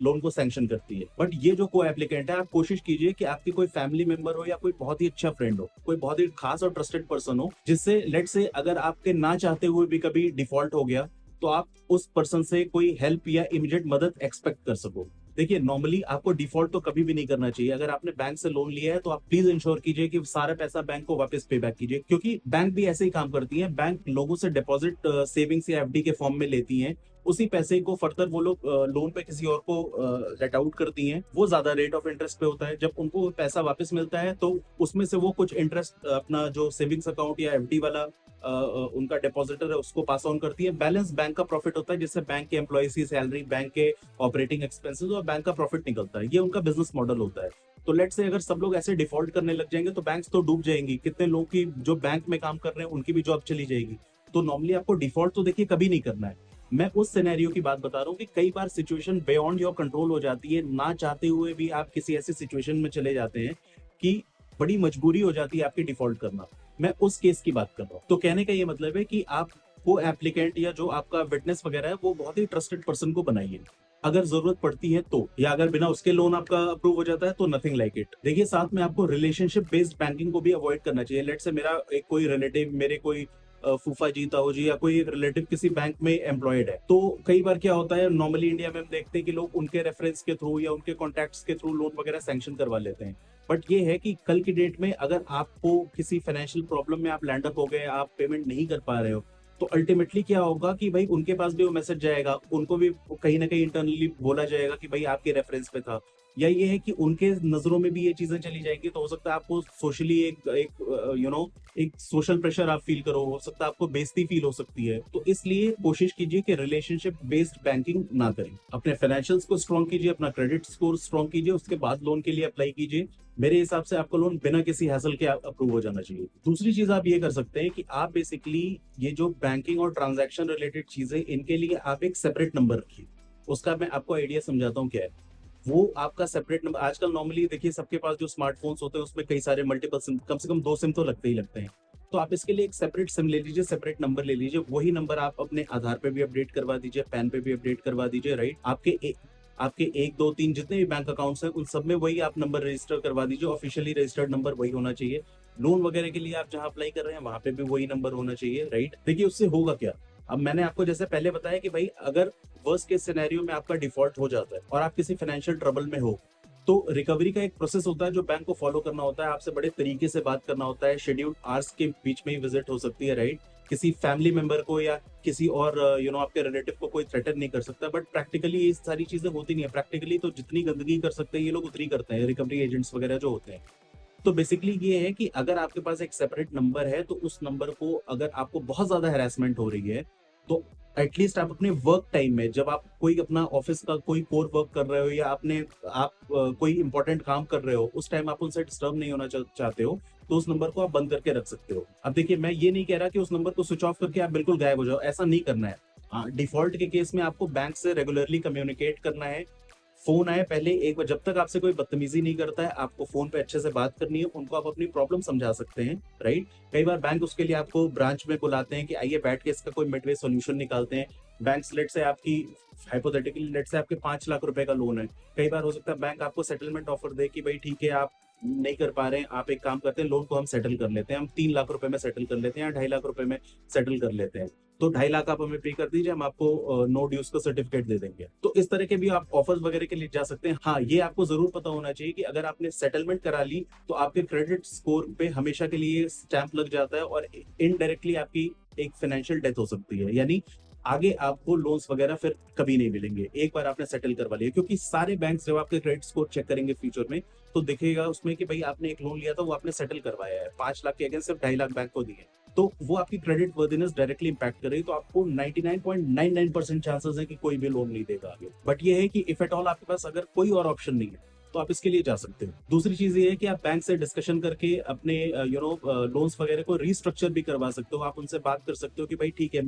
लोन को सैंक्शन करती है। बट ये जो को एप्लीकेंट है, आप कोशिश कीजिए कि आपकी कोई फैमिली मेंबर हो या कोई बहुत ही अच्छा फ्रेंड हो, कोई बहुत ही खास और ट्रस्टेड पर्सन हो, जिससे लेट से अगर आपके ना चाहते हुए भी कभी डिफॉल्ट हो गया तो आप उस पर्सन से कोई हेल्प या इमीडिएट मदद एक्सपेक्ट कर सको। देखिए नॉर्मली आपको डिफॉल्ट तो कभी भी नहीं करना चाहिए। अगर आपने बैंक से लोन लिया है तो आप प्लीज इंश्योर कीजिए कि सारा पैसा बैंक को वापस पे बैक कीजिए, क्योंकि बैंक भी ऐसे ही काम करती है। बैंक लोगों से डिपॉजिट सेविंग्स या एफडी के फॉर्म में लेती है, उसी पैसे को फर्दर वो लोग लोन पे किसी और को लेट आउट करती हैं, वो ज्यादा रेट ऑफ इंटरेस्ट पे होता है। जब उनको वो पैसा वापस मिलता है तो उसमें से वो कुछ इंटरेस्ट अपना जो सेविंग्स अकाउंट या एफडी वाला उनका डिपॉजिटर है उसको पास ऑन करती है। बैलेंस बैंक का प्रॉफिट होता है, जिससे बैंक के एम्प्लॉयज की सैलरी, बैंक के ऑपरेटिंग एक्सपेंसेस और बैंक का प्रॉफिट निकलता है। ये उनका बिजनेस मॉडल होता है। तो लेट से अगर सब लोग ऐसे डिफॉल्ट करने लग जाएंगे तो बैंक्स तो डूब जाएंगी। कितने लोग की जो बैंक में काम कर रहे हैं उनकी भी जॉब चली जाएगी। तो नॉर्मली आपको डिफॉल्ट तो देखिए कभी नहीं करना है। मैं उस सिनेरियो की बात बता रहा हूँ कि कई बार सिचुएशन बियॉन्ड योर कंट्रोल हो जाती है, ना चाहते हुए भी आप किसी ऐसी सिचुएशन में चले जाते हैं कि बड़ी मजबूरी हो जाती है आपकी डिफॉल्ट करना। मैं उस केस की बात कर रहा हूँ। तो कहने का ये मतलब है कि आप वो एप्लीकेंट या जो आपका विटनेस वगैरह है वो बहुत ही ट्रस्टेड पर्सन को बनाइए। अगर जरूरत पड़ती है तो, या अगर बिना उसके लोन आपका अप्रूव हो जाता है तो नथिंग लाइक इट। देखिए साथ में आपको रिलेशनशिप बेस्ड बैंकिंग को भी अवॉइड करना चाहिए। लेट से मेरा एक कोई रिलेटिव, मेरे कोई फूफा जी, ताऊ जी या कोई रिलेटिव किसी बैंक में एम्प्लॉयड है, तो कई बार क्या होता है, नॉर्मली इंडिया में हम देखते हैं कि लोग उनके रेफरेंस के थ्रू या उनके कॉन्टैक्ट्स के थ्रू लोन वगैरह सैंक्शन करवा लेते हैं। बट ये है कि कल की डेट में अगर आपको किसी फाइनेंशियल प्रॉब्लम में आप लैंड अप हो गए, आप पेमेंट नहीं कर पा रहे हो, तो अल्टीमेटली क्या होगा कि भाई उनके पास भी वो मैसेज जाएगा, उनको भी कहीं ना कहीं इंटरनली बोला जाएगा कि भाई आपके रेफरेंस पे था, या ये है कि उनके नजरों में भी ये चीजें चली जाएंगी। तो हो सकता है आपको सोशली एक एक एक सोशल प्रेशर आप फील करो, हो सकता है आपको बेइज्जती फील हो सकती है। तो इसलिए कोशिश कीजिए कि रिलेशनशिप बेस्ड बैंकिंग ना करें। अपने फाइनेंशियल्स को स्ट्रॉन्ग कीजिए, अपना क्रेडिट स्कोर स्ट्रॉन्ग कीजिए, उसके बाद लोन के लिए अप्लाई कीजिए। मेरे हिसाब से आपका लोन बिना किसी हैसल के अप्रूव हो जाना चाहिए। दूसरी चीज आप ये कर सकते हैं कि आप बेसिकली ये जो बैंकिंग और ट्रांजैक्शन रिलेटेड चीजें, इनके लिए आप एक सेपरेट नंबर रखिए। उसका मैं आपको आइडिया समझाता हूँ क्या है। वो आपका सेपरेट नंबर, आजकल नॉर्मली देखिए सबके पास जो स्मार्टफोन्स होते हैं उसमें कई सारे मल्टीपल सिम, कम से कम 2 सिम तो लगते ही लगते हैं। तो आप इसके लिए एक सेपरेट सिम ले लीजिए, सेपरेट नंबर ले लीजिए। वही नंबर आप अपने आधार पे भी अपडेट करवा दीजिए, पैन पे भी अपडेट करवा दीजिए, राइट। आपके 1 2 3 जितने भी बैंक अकाउंट्स हैं उन सब में वही आप नंबर रजिस्टर करवा दीजिए। ऑफिशियली रजिस्टर्ड नंबर वही होना चाहिए। लोन वगैरह के लिए आप जहां अप्लाई कर रहे हैं वहां पे भी वही नंबर होना चाहिए, राइट। देखिए उससे होगा क्या, अब मैंने आपको जैसे पहले बताया कि भाई अगर वर्स्ट केस सिनेरियो में आपका डिफॉल्ट हो जाता है और आप किसी फाइनेंशियल ट्रबल में हो, तो रिकवरी का एक प्रोसेस होता है जो बैंक को फॉलो करना होता है। आपसे बड़े तरीके से बात करना होता है, शेड्यूल्ड आवर्स के बीच में ही विजिट हो सकती है, राइट। किसी फैमिली मेंबर को या किसी और आपके रिलेटिव को कोई थ्रेटन नहीं कर सकता। बट प्रैक्टिकली ये सारी चीजें होती नहीं है। प्रैक्टिकली तो जितनी गंदगी कर सकते हैं ये लोग उतनी करते हैं, रिकवरी एजेंट्स वगैरह जो होते हैं। तो बेसिकली ये है कि अगर आपके पास एक सेपरेट नंबर है तो उस नंबर को, अगर आपको बहुत ज्यादा हैरेसमेंट हो रही है, तो एटलीस्ट आप अपने वर्क टाइम में, जब आप कोई अपना ऑफिस का कोई कोर वर्क कर रहे हो या आप कोई इंपॉर्टेंट काम कर रहे हो, उस टाइम आप उनसे डिस्टर्ब नहीं होना चाहते हो, तो उस नंबर को आप बंद करके रख सकते हो। अब देखिए मैं ये नहीं कह रहा कि उस नंबर को स्विच ऑफ करके आप बिल्कुल गायब हो जाओ, ऐसा नहीं करना है। हाँ, डिफॉल्ट के केस में आपको बैंक से रेगुलरली कम्युनिकेट करना है। फोन आए पहले एक बार, जब तक आपसे कोई बदतमीजी नहीं करता है आपको फोन पे अच्छे से बात करनी है, उनको आप अपनी प्रॉब्लम समझा सकते हैं, राइट। कई बार बैंक उसके लिए आपको ब्रांच में बुलाते हैं कि आइए बैठ के इसका कोई मिडवे सॉल्यूशन निकालते हैं। बैंक लेट से आपकी हाइपोथेटिकली लेट से आपके 5 लाख रुपए का लोन है, कई बार हो सकता है बैंक आपको सेटलमेंट ऑफर दे कि भाई ठीक है आप नहीं कर पा रहे हैं, आप एक काम करते हैं, लोन को हम सेटल कर लेते हैं, हम 3 लाख रुपए में सेटल कर लेते हैं या 2.5 लाख रुपए में सेटल कर लेते हैं। तो 2.5 लाख आप हमें पे कर दीजिए, हम आपको नो ड्यूज का सर्टिफिकेट दे देंगे। तो इस तरह के भी आप ऑफर्स वगैरह के लिए जा सकते हैं। हाँ, ये आपको जरूर पता होना चाहिए कि अगर आपने सेटलमेंट करा ली तो आपके क्रेडिट स्कोर पे हमेशा के लिए स्टैंप लग जाता है और इनडायरेक्टली आपकी एक फाइनेंशियल डेथ हो सकती है। यानी आगे आपको लोन्स वगैरह फिर कभी नहीं मिलेंगे, एक बार आपने सेटल करवा लिया। क्योंकि सारे बैंक जब आपके क्रेडिट स्कोर चेक करेंगे फ्यूचर में, तो दिखेगा उसमें कि भाई आपने एक लोन लिया था वो आपने सेटल करवाया है, 5 लाख के अगेंस्ट सिर्फ 2.5 लाख बैंक को दिए, तो वो आपकी क्रेडिट वर्दिनेस डायरेक्टली इंपैक्ट कर रही है। तो आपको 99.99% चांसेस है कि कोई भी लोन नहीं देगा आगे। बट ये है कि इफ एट ऑल आपके पास अगर कोई और ऑप्शन नहीं है तो आप इसके लिए जा सकते हो। दूसरी चीज ये है कि आप बैंक से डिस्कशन करके अपने लोन्स वगैरह को रीस्ट्रक्चर भी करवा सकते हो। आप उनसे बात कर सकते हो कि भाई ठीक है,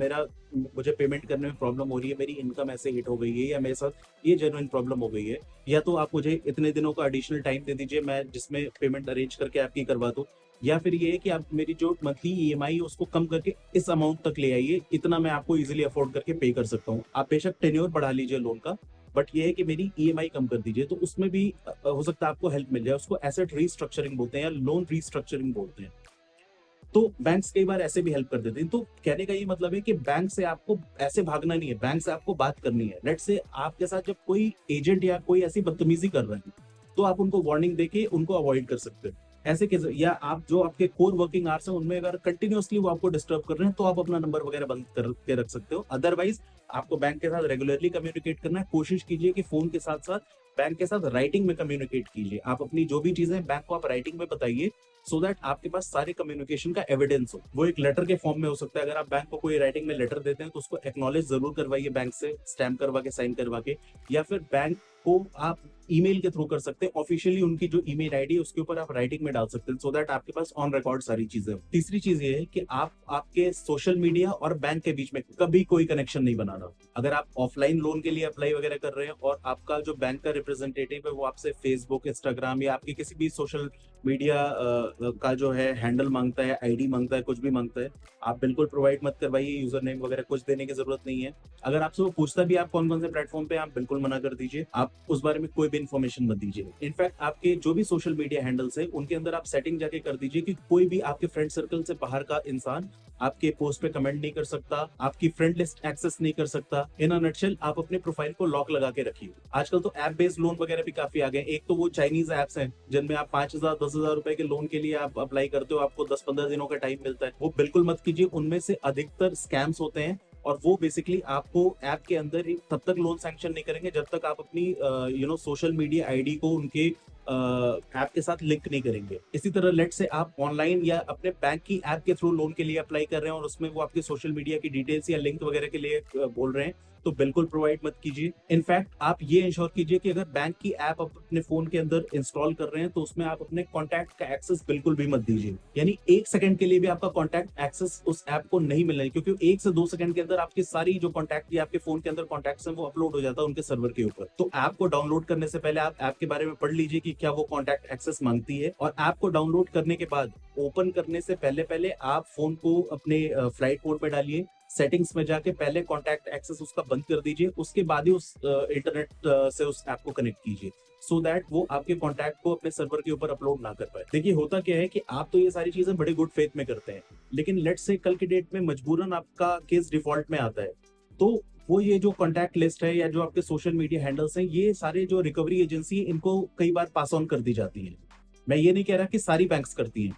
मुझे पेमेंट करने में प्रॉब्लम हो रही है, मेरी इनकम ऐसे हिट हो गई है या मेरे साथ ये जेन्युइन प्रॉब्लम हो गई है, या तो आप मुझे इतने दिनों का एडिशनल टाइम दे दीजिए मैं जिसमें पेमेंट अरेंज करके आपकी करवा दूं, या फिर ये है कि आप मेरी जो मंथली ईएमआई है उसको कम करके इस अमाउंट तक ले आइए, इतना मैं आपको इजीली अफोर्ड करके पे कर सकता हूँ। आप बेशक टेन्योर बढ़ा लीजिए लोन का, बट ये है कि मेरी ईएमआई कम कर दीजिए। तो उसमें भी हो सकता है आपको हेल्प मिल जाए। उसको एसेट रीस्ट्रक्चरिंग बोलते हैं या लोन रीस्ट्रक्चरिंग बोलते हैं। तो बैंक्स कई बार ऐसे भी हेल्प कर देते हैं। तो कहने का ये मतलब है कि बैंक से आपको ऐसे भागना नहीं है, बैंक से आपको बात करनी है। लेट से आपके साथ जब कोई एजेंट या कोई ऐसी बदतमीजी कर रहे हैं तो आप उनको वार्निंग देके उनको अवॉइड कर सकते हैं। ऐसे केस, या आप जो आपके कोर वर्किंग आवर्स हैं उनमें अगर कंटिन्यूअसली वो आपको डिस्टर्ब कर रहे हैं तो आप अपना नंबर वगैरह बंद करके रख सकते हो। अदरवाइज आपको बैंक के साथ रेगुलरली कम्युनिकेट करना है। कोशिश कीजिए कि फोन के साथ साथ बैंक के साथ राइटिंग में कम्युनिकेट कीजिए। आप अपनी जो भी चीजें बैंक को आप राइटिंग में बताइए, सो दैट आपके पास सारे कम्युनिकेशन का एविडेंस हो। वो एक लेटर के फॉर्म में हो सकता है। अगर आप बैंक को कोई राइटिंग में लेटर देते हैं तो उसको एक्नॉलेज जरूर करवाइए बैंक से, स्टैम्प करवा के, साइन करवा के। या फिर बैंक को आप ईमेल के थ्रू कर सकते हैं। ऑफिशियली उनकी जो ईमेल आईडी है उसके ऊपर आप राइटिंग में डाल सकते हैं, सो दैट आपके पास ऑन रिकॉर्ड सारी चीजें हो। तीसरी चीज ये है कि आप आपके सोशल मीडिया और बैंक के बीच में कभी कोई कनेक्शन नहीं बनाना। अगर आप ऑफलाइन लोन के लिए अप्लाई वगैरह कर रहे हैं और आपका जो बैंक का रिप्रेजेंटेटिव है वो आपसे फेसबुक, इंस्टाग्राम या आपके किसी भी सोशल मीडिया का जो है हैंडल मांगता है, आईडी मांगता है, कुछ भी मांगता है, आप बिल्कुल प्रोवाइड मत करवाइए। यूजर नेम वगैरह कुछ देने की जरूरत नहीं है। अगर आपसे वो पूछता भी आप कौन कौन से प्लेटफॉर्म पे, आप बिल्कुल मना कर दीजिए। आप उस बारे में कोई भी इन्फॉर्मेशन मत दीजिए। इनफैक्ट आपके जो भी सोशल मीडिया हैंडल्स है उनके अंदर आप सेटिंग जाके कर दीजिए कि कोई भी आपके फ्रेंड सर्कल से बाहर का इंसान आपके पोस्ट पे कमेंट नहीं कर सकता, आपकी फ्रेंड लिस्ट एक्सेस नहीं कर सकता। इन अ नटशेल आप अपने प्रोफाइल को लॉक लगा के रखिए। आजकल तो ऐप बेस्ड लोन वगैरह भी काफी आ गए। एक तो वो चाइनीज ऐप्स हैं जिनमें आप 5,000 10,000 रुपए के लोन के लिए आप अप्लाई करते हो, आपको 10-15 दिनों का टाइम मिलता है। वो बिल्कुल मत कीजिए। उनमें से अधिकतर स्कैम्स होते हैं और वो बेसिकली आपको ऐप के अंदर ही तब तक लोन सैंक्शन नहीं करेंगे जब तक आप अपनी सोशल मीडिया आईडी को उनके ऐप के साथ लिंक नहीं करेंगे। इसी तरह लेट से आप ऑनलाइन या अपने बैंक की ऐप के थ्रू लोन के लिए अप्लाई कर रहे हैं और उसमें वो आपके सोशल मीडिया की डिटेल्स या लिंक वगैरह के लिए बोल रहे हैं, तो बिल्कुल प्रोवाइड मत कीजिए। इनफैक्ट आप ये इंश्योर कीजिए कि अगर बैंक की ऐप आप अपने फोन के अंदर इंस्टॉल कर रहे हैं तो उसमें आप अपने कॉन्टैक्ट का एक्सेस बिल्कुल भी मत दीजिए। यानी 1 सेकंड के लिए भी आपका कॉन्टैक्ट एक्सेस उस ऐप को नहीं मिलना है, क्योंकि 1 से 2 सेकंड के अंदर आपकी सारी जो कॉन्टैक्ट या आपके फोन के अंदर कॉन्टैक्ट्स हैं वो अपलोड हो जाता है उनके सर्वर के ऊपर। तो ऐप को डाउनलोड करने से पहले आप ऐप के बारे में पढ़ लीजिए कि क्या वो कॉन्टैक्ट एक्सेस मांगती है। और ऐप को डाउनलोड करने के बाद ओपन करने से पहले पहले आप फोन को अपने फ्लाइट मोड में डालिए। सेटिंग्स में जाके पहले कॉन्टैक्ट एक्सेस उसका बंद कर दीजिए, उसके बाद ही उस इंटरनेट से उस ऐप को कनेक्ट कीजिए, सो दैट वो आपके कॉन्टैक्ट को अपने सर्वर के ऊपर अपलोड ना कर पाए। देखिए होता क्या है कि आप तो ये सारी चीजें बड़े गुड फेथ में करते हैं, लेकिन लेट से कल की डेट में मजबूरन आपका केस डिफॉल्ट में आता है, तो वो ये जो कॉन्टैक्ट लिस्ट है या जो आपके सोशल मीडिया हैंडल्स हैं, ये सारे जो रिकवरी एजेंसी है इनको कई बार पास ऑन कर दी जाती है। मैं ये नहीं कह रहा कि सारी बैंक्स करती हैं,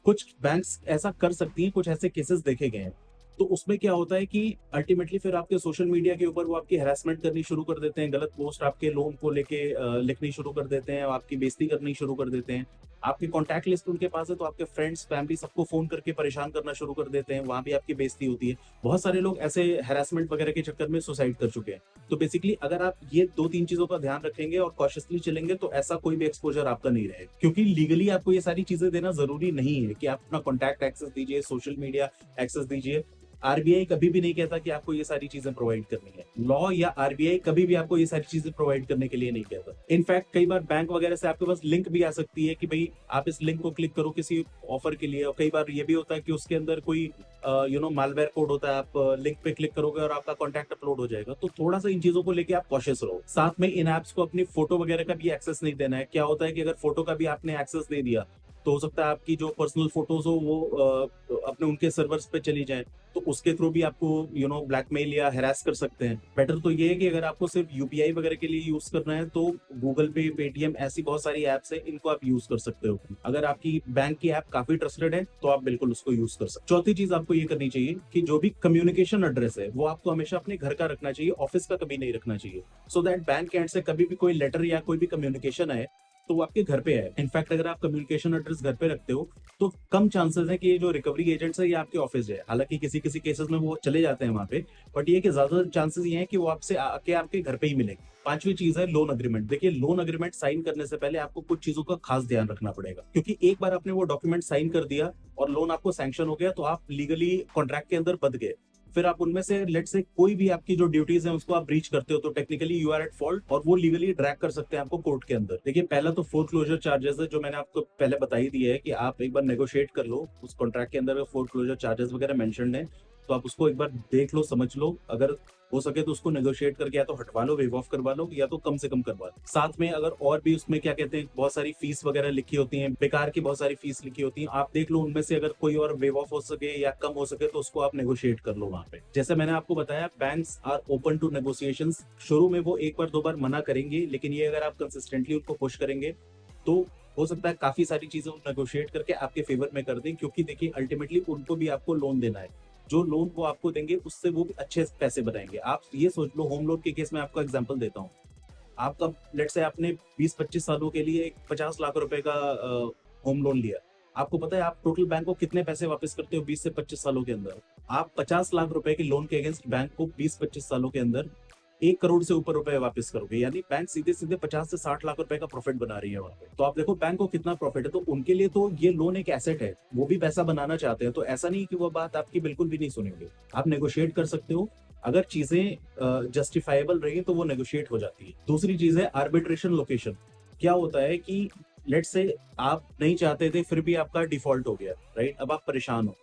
कुछ बैंक्स ऐसा कर सकती हैं, कुछ ऐसे केसेस देखे गए हैं। तो उसमें क्या होता है कि अल्टीमेटली फिर आपके सोशल मीडिया के ऊपर वो आपकी हैरेसमेंट करनी शुरू कर देते हैं, गलत पोस्ट आपके लोन को लेके लिखनी शुरू कर देते हैं, आपकी बेइज्जती करनी शुरू कर देते हैं। आपकी कॉन्टैक्ट लिस्ट उनके पास है तो आपके फ्रेंड्स, फैमिली सबको फोन करके परेशान करना शुरू कर देते हैं, वहां भी आपकी बेइज्जती होती है। बहुत सारे लोग ऐसे हैरेसमेंट वगैरह के चक्कर में सुसाइड कर चुके हैं। तो बेसिकली अगर आप ये 2-3 चीजों का ध्यान रखेंगे और कॉशियसली चलेंगे तो ऐसा कोई भी एक्सपोजर आपका नहीं रहेगा, क्योंकि लीगली आपको ये सारी चीजें देना जरूरी नहीं है कि आप अपना कॉन्टैक्ट एक्सेस दीजिए, सोशल मीडिया एक्सेस दीजिए। आरबीआई कभी भी नहीं कहता कि आपको ये सारी चीजें प्रोवाइड करनी है। लॉ या आरबीआई कभी भी आपको ये सारी चीजें प्रोवाइड करने के लिए नहीं कहता। इनफैक्ट कई बार बैंक वगैरह से आपके पास लिंक भी आ सकती है कि भाई आप इस लिंक को क्लिक करो किसी ऑफर के लिए, और कई बार ये भी होता है कि उसके अंदर कोई मालवेयर कोड होता है, आप लिंक पे क्लिक करोगे और आपका कॉन्टैक्ट अपलोड हो जाएगा। तो थोड़ा सा इन चीजों को लेके आप कॉशियस रहो। साथ में इन एप्स को अपनी फोटो वगैरह का भी एक्सेस नहीं देना है। क्या होता है कि अगर फोटो का भी आपने एक्सेस दे दिया तो हो सकता है आपकी जो पर्सनल फोटोज हो वो अपने उनके सर्वर्स पे चली जाए, तो उसके थ्रू भी आपको ब्लैकमेल या हैरास कर सकते हैं। बेटर तो ये है कि अगर आपको सिर्फ यूपीआई वगैरह के लिए यूज करना है तो गूगल पे, पेटीएम, ऐसी बहुत सारी एप्स है, इनको आप यूज कर सकते हो। अगर आपकी बैंक की ऐप काफी ट्रस्टेड है तो आप बिल्कुल उसको यूज कर सकते हो। चौथी चीज आपको ये करनी चाहिए कि जो भी कम्युनिकेशन एड्रेस है वो आपको हमेशा अपने घर का रखना चाहिए, ऑफिस का कभी नहीं रखना चाहिए, सो दैट बैंक एंड से कभी भी कोई लेटर या कोई भी कम्युनिकेशन आए तो वो आपके घर पे है। इनफैक्ट अगर आप कम्युनिकेशन एड्रेस घर पे रखते हो तो कम चांसेस है कि ये जो रिकवरी एजेंट्स है ये आपके ऑफिस जाए। हालांकि किसी किसी केसेस में वो चले जाते हैं वहां पे, बट ये कि ज्यादा चांसेस ये हैं कि वो आपसे आके आपके घर पे ही मिलेंगे। पांचवी चीज है लोन अग्रीमेंट। देखिए लोन अग्रीमेंट साइन करने से पहले आपको कुछ चीजों का खास ध्यान रखना पड़ेगा, क्योंकि एक बार आपने वो डॉक्यूमेंट साइन कर दिया और लोन आपको सैंक्शन हो गया तो आप लीगली कॉन्ट्रैक्ट के अंदर बंध गए। फिर आप उनमें से लेट से कोई भी आपकी जो ड्यूटीज है उसको आप ब्रीच करते हो तो technically you are at fault और वो लीगली ड्रैग कर सकते हैं आपको कोर्ट के अंदर। देखिए पहला तो फोरक्लोजर चार्जेस है जो मैंने आपको पहले बता ही दिया है कि आप एक बार नेगोशिएट कर लो। उस कॉन्ट्रैक्ट के अंदर फोरक्लोजर चार्जेस वगैरह मेंशन्ड है तो आप उसको एक बार देख लो, समझ लो। अगर हो सके तो उसको नेगोशिएट करके या तो हटवा लो, वेव ऑफ करवा लो, या तो कम से कम करवा लो। साथ में अगर और भी उसमें क्या कहते हैं बहुत सारी फीस वगैरह लिखी होती हैं, बेकार की बहुत सारी फीस लिखी होती हैं, आप देख लो उनमें से अगर कोई और वेव ऑफ हो सके या कम हो सके तो उसको आप नेगोशिएट कर लो वहां पे। जैसे मैंने आपको बताया banks are open to negotiations. शुरू में वो एक बार दो बार मना करेंगे, लेकिन ये अगर आप कंसिस्टेंटली उनको पुश करेंगे तो हो सकता है काफी सारी चीजें नेगोशिएट करके आपके फेवर में कर दें, क्योंकि देखिए अल्टीमेटली उनको भी आपको लोन देना है। जो लोन वो आपको देंगे उससे वो भी अच्छे पैसे बनाएंगे। आप ये सोच लो, होम लोन के केस में आपको एग्जांपल देता हूँ। आपका लेट्स से आपने 20-25 सालों के लिए 50 लाख रुपए का होम लोन लिया। आपको पता है आप टोटल बैंक को कितने पैसे वापस करते हो 20 से 25 सालों के अंदर? आप 50 लाख रुपए के लोन के अगेंस्ट बैंक को 20-25 सालों के अंदर 1 करोड़ से ऊपर रुपए वापस करोगे, यानी बैंक सीधे सीधे 50 से 60 लाख रुपए का प्रॉफिट बना रही है वहां पे। तो आप देखो बैंक को कितना प्रॉफिट है। तो उनके लिए तो ये लोन एक एसेट है, वो भी पैसा बनाना चाहते हैं। तो ऐसा नहीं कि वो बात आपकी बिल्कुल भी नहीं सुनेंगे। आप नेगोशिएट कर सकते हो, अगर चीजें जस्टिफाइबल रही तो वो नेगोशिएट हो जाती है। दूसरी चीज है आर्बिट्रेशन लोकेशन। क्या होता है कि लेट्स से आप नहीं चाहते थे फिर भी आपका डिफॉल्ट हो गया, राइट? अब आप परेशान हो,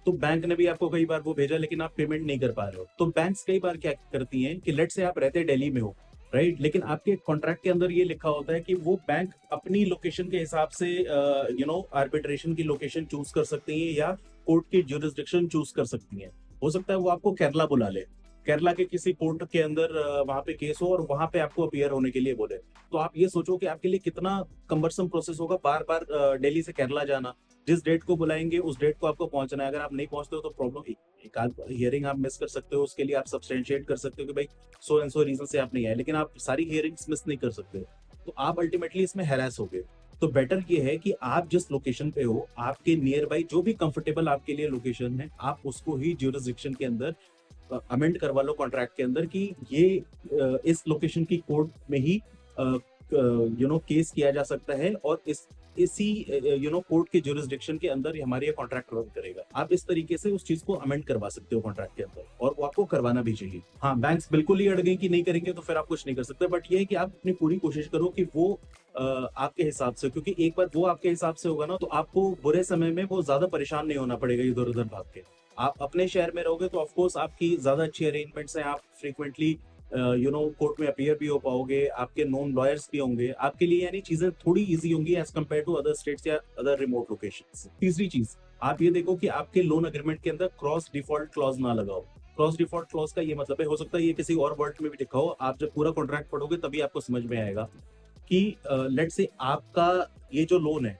तो बैंक ने भी आपको कई बार वो भेजा लेकिन आप पेमेंट नहीं कर पा रहे हो। तो बैंक्स कई बार क्या करती हैं कि लेट्स से आप रहते दिल्ली में हो, राइट, लेकिन आपके कॉन्ट्रैक्ट के अंदर ये लिखा होता है कि वो बैंक अपनी लोकेशन के हिसाब से आर्बिट्रेशन की लोकेशन चूज कर सकती है या कोर्ट की ज्यूरिसडिक्शन चूज कर सकती है। हो सकता है वो आपको केरला बुला ले, केरला के किसी कोर्ट के अंदर वहां पे केस हो और वहां पे आपको अपीयर होने के लिए बोले। तो आप ये सोचो कि आपके लिए कितना कम्बरसम प्रोसेस होगा बार बार दिल्ली से केरला जाना। जिस डेट को बुलाएंगे उस डेट को आपको पहुंचना है। अगर आप नहीं पहुंचते हो तो प्रॉब्लम, एक आध हियरिंग आप मिस कर सकते हो, उसके लिए आप सब्सटेंशिएट कर सकते हो कि भाई सो एंड सो रीजन से आप नहीं आए, लेकिन आप सारी हियरिंग्स मिस नहीं कर सकते। तो आप अल्टीमेटली इसमें हैरेस हो गए। तो बेटर ये है कि आप जिस लोकेशन पे हो, आपके नियर बाई जो भी कंफर्टेबल आपके लिए लोकेशन है, आप उसको ही ज्यूरिसडिक्शन के अंदर अमेंड करवा लो कॉन्ट्रैक्ट के अंदर कि ये इस लोकेशन की कोर्ट में ही केस किया जा सकता है और इसी कोर्ट के ज्यूरिसडिक्शन के अंदर ही हमारे ये कॉन्ट्रैक्ट रन करेगा। आप इस तरीके से उस चीज को अमेंड करवा सकते हो कॉन्ट्रैक्ट के अंदर, और वो आपको करवाना भी चाहिए। हाँ, बैंक्स बिल्कुल ही अड़ गए कि नहीं करेंगे तो फिर आप कुछ नहीं कर सकते, बट ये है कि आप अपनी पूरी कोशिश करो कि वो आपके हिसाब से, क्योंकि एक बार वो आपके हिसाब से होगा ना तो आपको बुरे समय में वो ज्यादा परेशान नहीं होना पड़ेगा इधर उधर भाग के। आप अपने शहर में रहोगे तो ऑफकोर्स आपकी ज्यादा अच्छी अरेंजमेंट्स हैं, आप फ्रीक्वेंटली कोर्ट में अपीयर भी हो पाओगे, आपके नॉन लॉयर्स भी होंगे आपके लिए, यानी चीजें थोड़ी इजी होंगी as compare to other states या अदर रिमोट लोकेशंस। तीसरी चीज, आप ये देखो कि आपके लोन अग्रीमेंट के अंदर क्रॉस डिफॉल्ट क्लॉज ना लगाओ। क्रॉस डिफॉल्ट क्लॉज का ये मतलब है, हो सकता है ये किसी और वर्ड में भी लिखा हो, आप जब पूरा कॉन्ट्रैक्ट पढ़ोगे तभी आपको समझ में आएगा कि लेट से आपका ये जो लोन है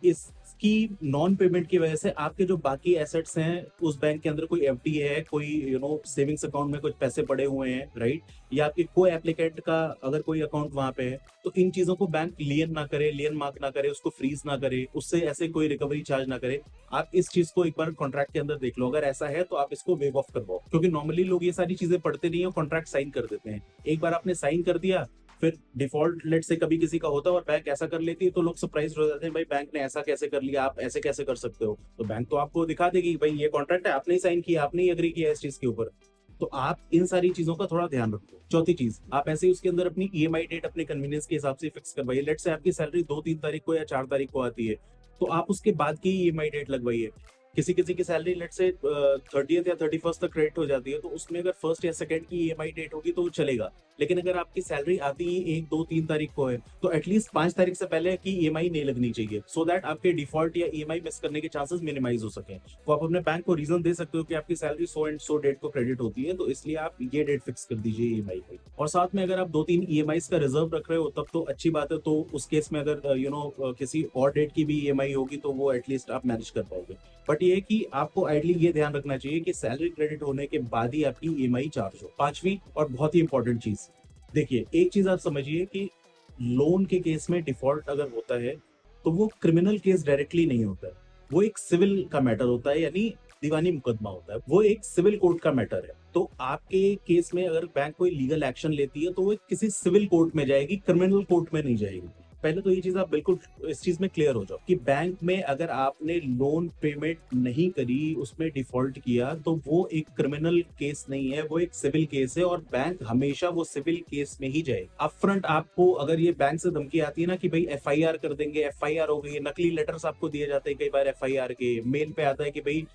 इसकी नॉन पेमेंट की वजह से आपके जो बाकी एसेट्स हैं उस बैंक के अंदर, कोई एफडी है, कोई सेविंग्स अकाउंट में कुछ पैसे पड़े हुए हैं, राइट, या आपके को एप्लीकेंट का अगर कोई अकाउंट वहां पे है, तो इन चीजों को बैंक लियन ना करे, लियन मार्क ना करे, उसको फ्रीज ना करे, उससे ऐसे कोई रिकवरी चार्ज ना करे। आप इस चीज को एक बार कॉन्ट्रैक्ट के अंदर देख लो, अगर ऐसा है तो आप इसको वेव ऑफ करवाओ, क्योंकि नॉर्मली लोग ये सारी चीजें पढ़ते नहीं है, कॉन्ट्रैक्ट साइन कर देते हैं। एक बार आपने साइन कर दिया, फिर डिफॉल्ट लेट से कभी किसी का होता है और बैंक ऐसा कर लेती है तो लोग सरप्राइज हो जाते हैं, भाई बैंक ने ऐसा कैसे कर लिया, आप ऐसे कैसे कर सकते हो? तो बैंक तो आपको दिखा देगी भाई ये कॉन्ट्रैक्ट है, आपने ही साइन किया, आपने ही एग्री किया इस चीज के ऊपर। तो आप इन सारी चीजों का थोड़ा ध्यान रखो। चौथी चीज, आप ऐसे ही उसके अंदर अपनी ईएमआई डेट अपने कन्वीनियंस के हिसाब से फिक्स करवाइए। लेट से आपकी सैलरी 2-3 तारीख को या 4 तारीख को आती है, तो आप उसके बाद की ईएमआई डेट लगवाइए। किसी किसी की सैलरी लेट से 30th या 31st तक क्रेडिट हो जाती है, तो उसमें अगर फर्स्ट या सेकंड की ईएमआई डेट होगी तो वो चलेगा। लेकिन अगर आपकी सैलरी आती ही 1-2-3 तारीख को है तो एटलीस्ट 5 तारीख से पहले की ईएमआई नहीं लगनी चाहिए, सो दैट आपके डिफॉल्ट या ईएमआई मिस करने के चांसेस मिनिमाइज हो सके। तो आप अपने बैंक को रीजन दे सकते हो कि आपकी salary so and so date को क्रेडिट होती है, तो इसलिए आप ये डेट फिक्स कर दीजिए ईएमआई की। और साथ में अगर आप 2-3 ईएमआई का रिजर्व रख रहे हो तब तो अच्छी बात है, तो उस केस में अगर किसी और डेट की भी ईएमआई होगी तो वो एटलीस्ट आप मैनेज कर पाओगे। बट ये कि आपको आइडली ये ध्यान रखना चाहिए कि सैलरी क्रेडिट होने के बाद ही आपकी ईएमआई चार्ज हो। पांचवी और बहुत ही इंपॉर्टेंट चीज, देखिए एक चीज आप समझिए कि लोन के केस में डिफॉल्ट अगर होता है तो वो क्रिमिनल केस डायरेक्टली नहीं होता है, वो एक सिविल का मैटर होता है, यानी दीवानी मुकदमा होता है, वो एक सिविल कोर्ट का मैटर है। तो आपके केस में अगर बैंक कोई लीगल एक्शन लेती है तो वो किसी सिविल कोर्ट में जाएगी, क्रिमिनल कोर्ट में नहीं जाएगी। पहले तो ये चीज आप बिल्कुल इस चीज में क्लियर हो जाओ कि बैंक में अगर आपने लोन पेमेंट नहीं करी, उसमें डिफॉल्ट किया, तो वो एक क्रिमिनल केस नहीं है, वो एक सिविल केस है, और बैंक हमेशा वो सिविल केस में ही जाए। अपफ्रंट आपको अगर ये बैंक से धमकी आती है ना कि भाई एफआईआर कर देंगे, एफआईआर हो गई, नकली लेटर्स आपको दिए जाते हैं कई बार एफआईआर के, मेल पे आता है कि भाई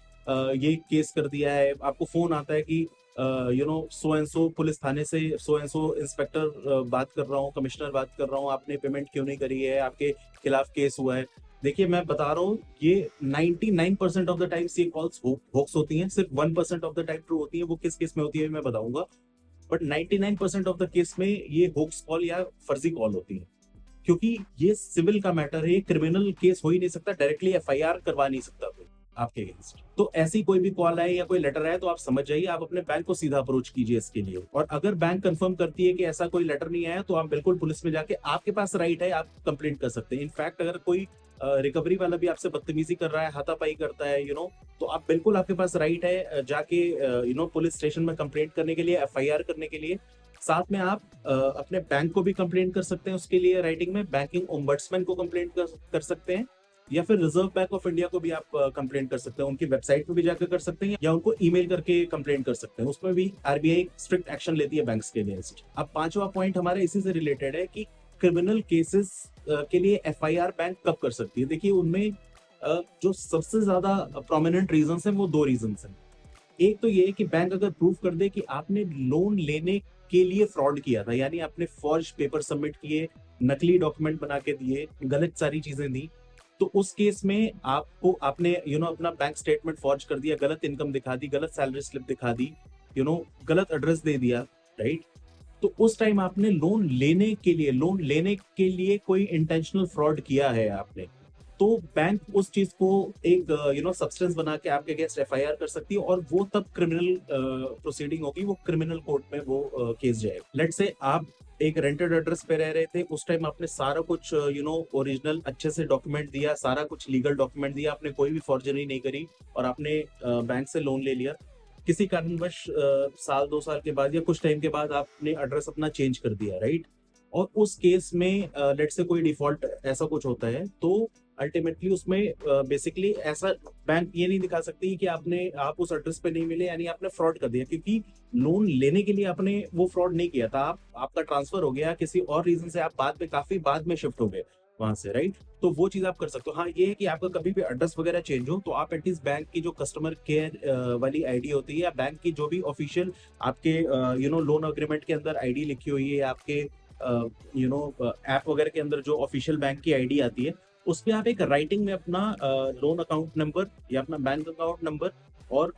ये केस कर दिया है, आपको फोन आता है कि सो एंड सो पुलिस थाने से सो एंड सो इंस्पेक्टर बात कर रहा हूँ, कमिश्नर बात कर रहा हूँ, आपने पेमेंट क्यों नहीं करी है, आपके खिलाफ केस हुआ है। देखिए मैं बता रहा हूँ ये 99% ऑफ द टाइम्स ये कॉल्स होक्स होती हैं, सिर्फ 1% ऑफ द टाइम ट्रू होती है। वो किस केस में होती है मैं बताऊंगा, बट 99% ऑफ द केस में ये होक्स कॉल या फर्जी कॉल होती है। क्योंकि ये सिविल का मैटर है, क्रिमिनल केस हो ही नहीं सकता, डायरेक्टली एफआईआर करवा नहीं सकता कोई आपके अगेंस्ट। तो ऐसी कोई भी कॉल आए या कोई लेटर आए तो आप समझ जाइए, आप अपने बैंक को सीधा अप्रोच कीजिए इसके लिए। और अगर बैंक कंफर्म करती है कि ऐसा कोई लेटर नहीं आया तो आप बिल्कुल पुलिस में जाके, आपके पास राइट है, आप कंप्लेंट कर सकते हैं। इनफैक्ट अगर कोई रिकवरी वाला भी आपसे बदतमीजी कर रहा है, हाथापाई करता है, तो आप बिल्कुल, आपके पास राइट है जाके पुलिस स्टेशन में कंप्लेंट करने के लिए, एफआईआर करने के लिए। साथ में आप अपने बैंक को भी कंप्लेंट कर सकते हैं उसके लिए, राइटिंग में बैंकिंग ओम्बड्समैन को कंप्लेंट कर सकते हैं, या फिर रिजर्व बैंक ऑफ इंडिया को भी आप कंप्लेंट कर सकते हैं, उनकी वेबसाइट पे भी जाकर कर सकते हैं, या उनको ईमेल करके कंप्लेंट कर सकते हैं। उसमें भी आरबीआई स्ट्रिक्ट एक्शन लेती है बैंक्स के अगेंस्ट। अब पांचवा पॉइंट हमारा इसी से रिलेटेड है कि क्रिमिनल केसेस के लिए एफआईआर बैंक कब कर सकती है। देखिए, उनमें जो सबसे ज्यादा प्रोमिनेंट रीजन है वो दो रीजन है। एक तो ये है कि बैंक अगर प्रूव कर दे कि आपने लोन लेने के लिए फ्रॉड किया था, यानी आपने फॉर्ज पेपर सबमिट किए, नकली डॉक्यूमेंट बना के दिए, गलत सारी चीजें दी, तो उस केस में आपने अपना बैंक स्टेटमेंट फॉर्ज कर दिया, गलत इनकम दिखा दी, गलत सैलरी स्लिप दिखा दी, गलत एड्रेस दे दिया, राइट। तो उस टाइम आपने लोन लेने के लिए कोई इंटेंशनल फ्रॉड किया है आपने, तो बैंक उस चीज को एक सब्सटेंस बना के आपके अगेंस्ट एफआईआर कर सकती है, और वो तब क्रिमिनल प्रोसीडिंग होगी, वो क्रिमिनल कोर्ट में वो केस जाएगा। लेट्स से आप एक रेंटेड एड्रेस पे रह रहे थे, उस टाइम आपने सारा कुछ ओरिजिनल अच्छे से डॉक्यूमेंट दिया, सारा कुछ लीगल डॉक्यूमेंट दिया, आपने कोई भी फॉर्जरी नहीं करी, और आपने बैंक से लोन ले लिया। किसी कारणवश साल 2 साल के बाद या कुछ टाइम के बाद आपने एड्रेस अपना चेंज कर दिया, राइट। और उस केस में लेट्स से कोई डिफॉल्ट ऐसा कुछ होता है, तो अल्टीमेटली उसमें बेसिकली ऐसा बैंक ये नहीं दिखा सकती कि आप उस एड्रेस पे नहीं मिले, यानी आपने फ्रॉड कर दिया, क्योंकि लोन लेने के लिए आपने वो फ्रॉड नहीं किया था, आपका ट्रांसफर हो गया किसी और रीजन से, आप काफी बाद में शिफ्ट हो गए वहां से, राइट। तो वो चीज आप कर सकते हो। हाँ, ये है कि आपका कभी भी एड्रेस वगैरह चेंज हो तो आप एटलीस्ट बैंक की जो कस्टमर केयर वाली आईडी होती है, या बैंक की जो भी ऑफिशियल आपके लोन अग्रीमेंट के अंदर आईडी लिखी हुई है, आपके ऐप वगैरह के अंदर जो ऑफिशियल बैंक की आईडी आती है, उस पे आप एक राइटिंग में अपना लोन अकाउंट नंबर या अपना बैंक अकाउंट नंबर, और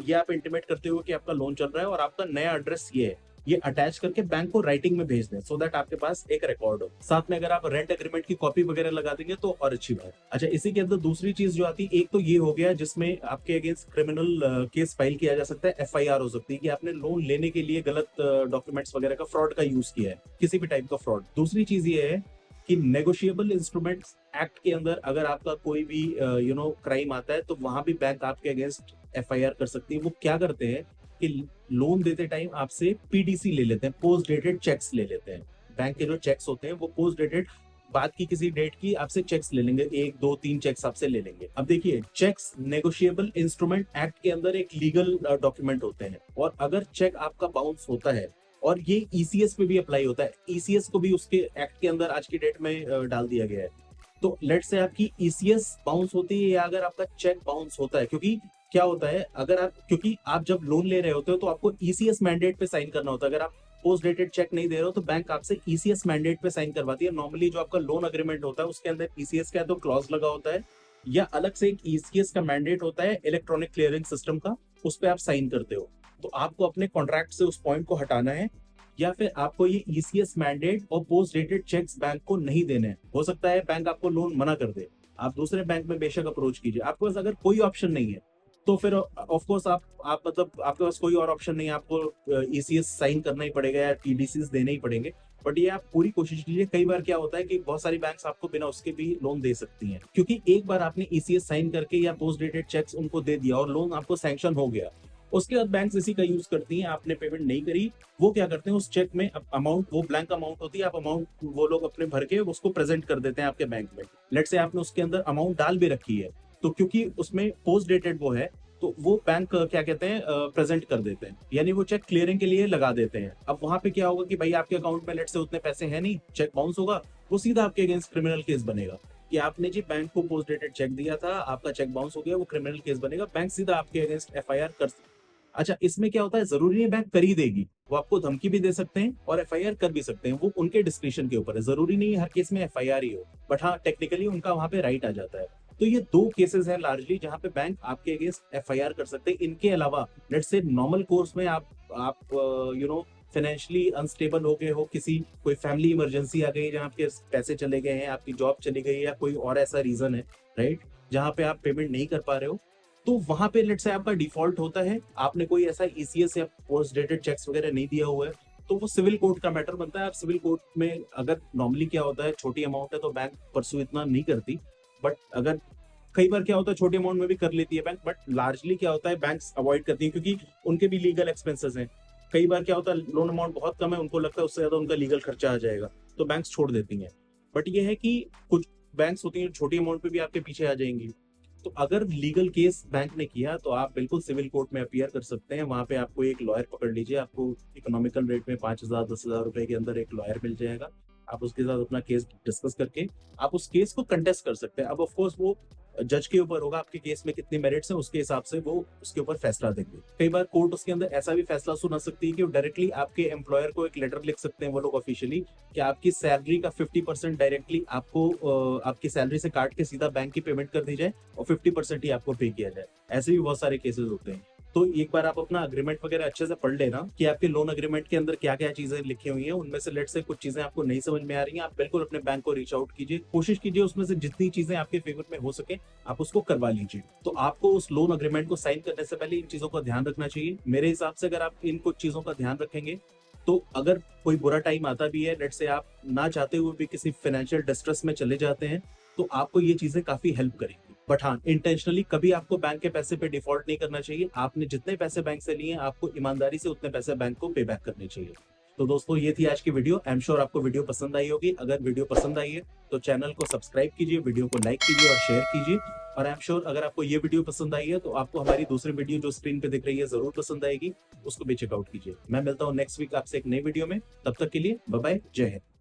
ये आप इंटीमेट करते हो कि आपका लोन चल रहा है और आपका नया एड्रेस ये है, ये अटैच करके बैंक को राइटिंग में भेज दें, सो दैट आपके पास एक रिकॉर्ड हो। साथ में अगर आप रेंट एग्रीमेंट की कॉपी वगैरह लगा देंगे तो और अच्छी बात। अच्छा, इसी के अंदर दूसरी चीज जो आती है, एक तो ये हो गया जिसमें आपके अगेंस्ट क्रिमिनल केस फाइल किया जा सकता है, एफआईआर हो सकती है कि आपने लोन लेने के लिए गलत डॉक्यूमेंट्स वगैरह का, फ्रॉड का यूज किया है, किसी भी टाइप का फ्रॉड। दूसरी चीज ये है कि नेगोशिएबल इंस्ट्रूमेंट्स एक्ट के अंदर अगर आपका कोई भी क्राइम आता है, तो वहां भी बैंक आपके अगेंस्ट एफआईआर कर सकती है। वो क्या करते हैं कि लोन देते टाइम आपसे पीडीसी ले लेते हैं, पोस्ट डेटेड चेक्स ले लेते हैं। बैंक के जो चेक्स होते हैं वो पोस्ट डेटेड, बाद की किसी डेट की आपसे चेक्स ले लेंगे, 1 2 3 चेक्स आपसे ले लेंगे। अब देखिए, चेक्स नेगोशिएबल इंस्ट्रूमेंट एक्ट के अंदर एक लीगल डॉक्यूमेंट होते हैं, और अगर चेक आपका बाउंस होता है, और ये ईसीएस पे भी अप्लाई होता है, ईसीएस को भी उसके एक्ट के अंदर आज की डेट में डाल दिया गया है। तो लेट्स से आपकी ईसीएस बाउंस होती है, या अगर आपका चेक बाउंस होता है, क्योंकि क्या होता है, क्योंकि आप जब लोन ले रहे होते हो तो आपको ईसीएस मैंडेट पे साइन करना होता है। अगर आप पोस्ट डेटेड चेक नहीं दे रहे हो तो बैंक आपसे ईसीएस मैंडेट पे साइन करवाती है। नॉर्मली जो आपका लोन अग्रीमेंट होता है उसके अंदर ईसीएस का तो क्लॉज लगा होता है, या अलग से एक ईसीएस का मैंडेट होता है इलेक्ट्रॉनिक क्लियरिंग सिस्टम का, उस पर आप साइन करते हो। तो आपको अपने कॉन्ट्रैक्ट से उस पॉइंट को हटाना है, या फिर आपको ये ईसीएस मैंडेट और पोस्ट डेटेड चेक्स बैंक को नहीं देने हैं। हो सकता है बैंक आपको लोन मना कर दे, आप दूसरे बैंक में बेशक अप्रोच कीजिए। आपके पास अगर कोई ऑप्शन नहीं है तो फिर ऑफ कोर्स आप मतलब आपके पास कोई और ऑप्शन नहीं है, आपको ईसीएस साइन करना ही पड़ेगा या टीडीसीज देने ही पड़ेंगे। बट ये आप पूरी कोशिश कीजिए। कई बार क्या होता है कि बहुत सारी बैंक्स आपको बिना उसके भी लोन दे सकती हैं, क्योंकि एक बार आपने ईसीएस साइन करके या पोस्ट डेटेड चेक्स उनको दे दिया और लोन आपको सैंक्शन हो गया, उसके बाद बैंक इसी का यूज करती हैं। आपने पेमेंट नहीं करी, वो क्या करते हैं, उस चेक में अमाउंट, वो ब्लैंक अमाउंट होती है, आप अमाउंट वो लोग अपने भर के उसको प्रेजेंट कर देते हैं आपके बैंक में। लेट्स से आपने उसके अंदर अमाउंट डाल भी रखी है, तो क्योंकि उसमें पोस्ट डेटेड वो है, तो वो बैंक क्या कहते हैं, प्रेजेंट कर देते हैं, यानी वो चेक क्लियरिंग के लिए लगा देते हैं। अब वहां पे क्या होगा कि भाई आपके अकाउंट में लेट से उतने पैसे हैं नहीं, चेक बाउंस होगा, वो सीधा आपके अगेंस्ट क्रिमिनल केस बनेगा कि आपने जी बैंक को पोस्ट डेटेड चेक दिया था, आपका चेक बाउंस हो गया, वो क्रिमिनल केस बनेगा, बैंक सीधा आपके अगेंस्ट एफआईआर कर। अच्छा, इसमें क्या होता है, जरूरी नहीं बैंक कर ही देगी, वो आपको धमकी भी दे सकते हैं और एफआईआर कर भी सकते हैं, वो उनके डिस्क्रिप्शन के ऊपर है। जरूरी नहीं है हर केस में एफआईआर ही हो, बट हाँ टेक्निकली उनका वहां पे राइट आ जाता है। तो ये 2 केसेस हैं लार्जली जहां पे बैंक आपके अगेंस्ट एफआईआर कर सकते हैं। इनके अलावा लेट्स से नॉर्मल कोर्स में आप फाइनेंशियली अनस्टेबल हो गए हो, किसी कोई फैमिली इमरजेंसी आ गई जहाँ आपके पैसे चले गए हैं, आपकी जॉब चली गई है, या कोई और ऐसा रीजन है, राइट, जहाँ पे आप पेमेंट नहीं कर पा रहे हो, तो वहां पे लेट्स से आपका डिफॉल्ट होता है, आपने कोई ऐसा ईसीएस या पोस्ट डेटेड चेक्स वगैरह नहीं दिया हुआ है, तो वो सिविल कोर्ट का मैटर बनता है। आप सिविल कोर्ट में, अगर नॉर्मली क्या होता है, छोटी अमाउंट है तो बैंक परसू इतना नहीं करती, बट अगर कई बार क्या होता है छोटे अमाउंट में भी कर लेती है बैंक, बट लार्जली क्या होता है बैंक्स अवॉइड करती है, क्योंकि उनके भी लीगल एक्सपेंसेस हैं। कई बार क्या होता है लोन अमाउंट बहुत कम है, उनको लगता है उससे ज्यादा उनका लीगल खर्चा आ जाएगा, तो बैंक्स छोड़ देती हैं। बट ये है कि कुछ बैंक्स होती हैं छोटी अमाउंट पे भी आपके पीछे आ जाएंगी। तो अगर लीगल केस बैंक ने किया तो आप बिल्कुल सिविल कोर्ट में अपीयर कर सकते हैं। वहां पे आपको एक लॉयर पकड़ लीजिए, आपको इकोनॉमिकल रेट में 5,000 10,000 रुपए के अंदर एक लॉयर मिल जाएगा। आप उसके साथ अपना केस डिस्कस करके आप उस केस को कंटेस्ट कर सकते हैं। अब ऑफ कोर्स वो जज के ऊपर होगा, आपके केस में कितने मेरिट्स हैं उसके हिसाब से वो उसके ऊपर फैसला देंगे। कई बार कोर्ट उसके अंदर ऐसा भी फैसला सुना सकती है कि वो डायरेक्टली आपके एम्प्लॉयर को एक लेटर लिख सकते हैं वो लोग ऑफिशियली, कि आपकी सैलरी का 50% डायरेक्टली आपको आपकी सैलरी से काट के सीधा बैंक की पेमेंट कर दी जाए और 50% ही आपको पे किया जाए। ऐसे भी बहुत सारे केसेस होते हैं। तो एक बार आप अपना अग्रीमेंट वगैरह अच्छे से पढ़ लेना कि आपके लोन अग्रीमेंट के अंदर क्या क्या चीजें लिखी हुई हैं। उनमें से लेट से कुछ चीजें आपको नहीं समझ में आ रही हैं, आप बिल्कुल अपने बैंक को रीच आउट कीजिए, कोशिश कीजिए उसमें से जितनी चीजें आपके फेवर में हो सके आप उसको करवा लीजिए। तो आपको उस लोन अग्रीमेंट को साइन करने से पहले इन चीजों का ध्यान रखना चाहिए। मेरे हिसाब से अगर आप इन कुछ चीजों का ध्यान रखेंगे तो अगर कोई बुरा टाइम आता भी है, लेट से आप ना चाहते हुए भी किसी फाइनेंशियल डिस्ट्रेस में चले जाते हैं, तो आपको ये चीजें काफी हेल्प करेंगी। बट हाँ, इंटेंशनली कभी आपको बैंक के पैसे पे डिफॉल्ट नहीं करना चाहिए। आपने जितने पैसे बैंक से लिए आपको ईमानदारी से उतने पैसे बैंक को पे बैक करने चाहिए। तो दोस्तों ये थी आज की वीडियो। आई एम श्योर आपको वीडियो पसंद आई होगी। अगर वीडियो पसंद आई है तो चैनल को सब्सक्राइब कीजिए, वीडियो को लाइक कीजिए और शेयर कीजिए। और आई एम श्योर अगर आपको ये वीडियो पसंद आई है तो आपको हमारी दूसरी वीडियो जो स्क्रीन पे दिख रही है जरूर पसंद आएगी, उसको भी चेकआउट कीजिए। मैं मिलता हूँ नेक्स्ट वीक आपसे एक नई वीडियो में, तब तक के लिए बाय बाय, जय हिंद।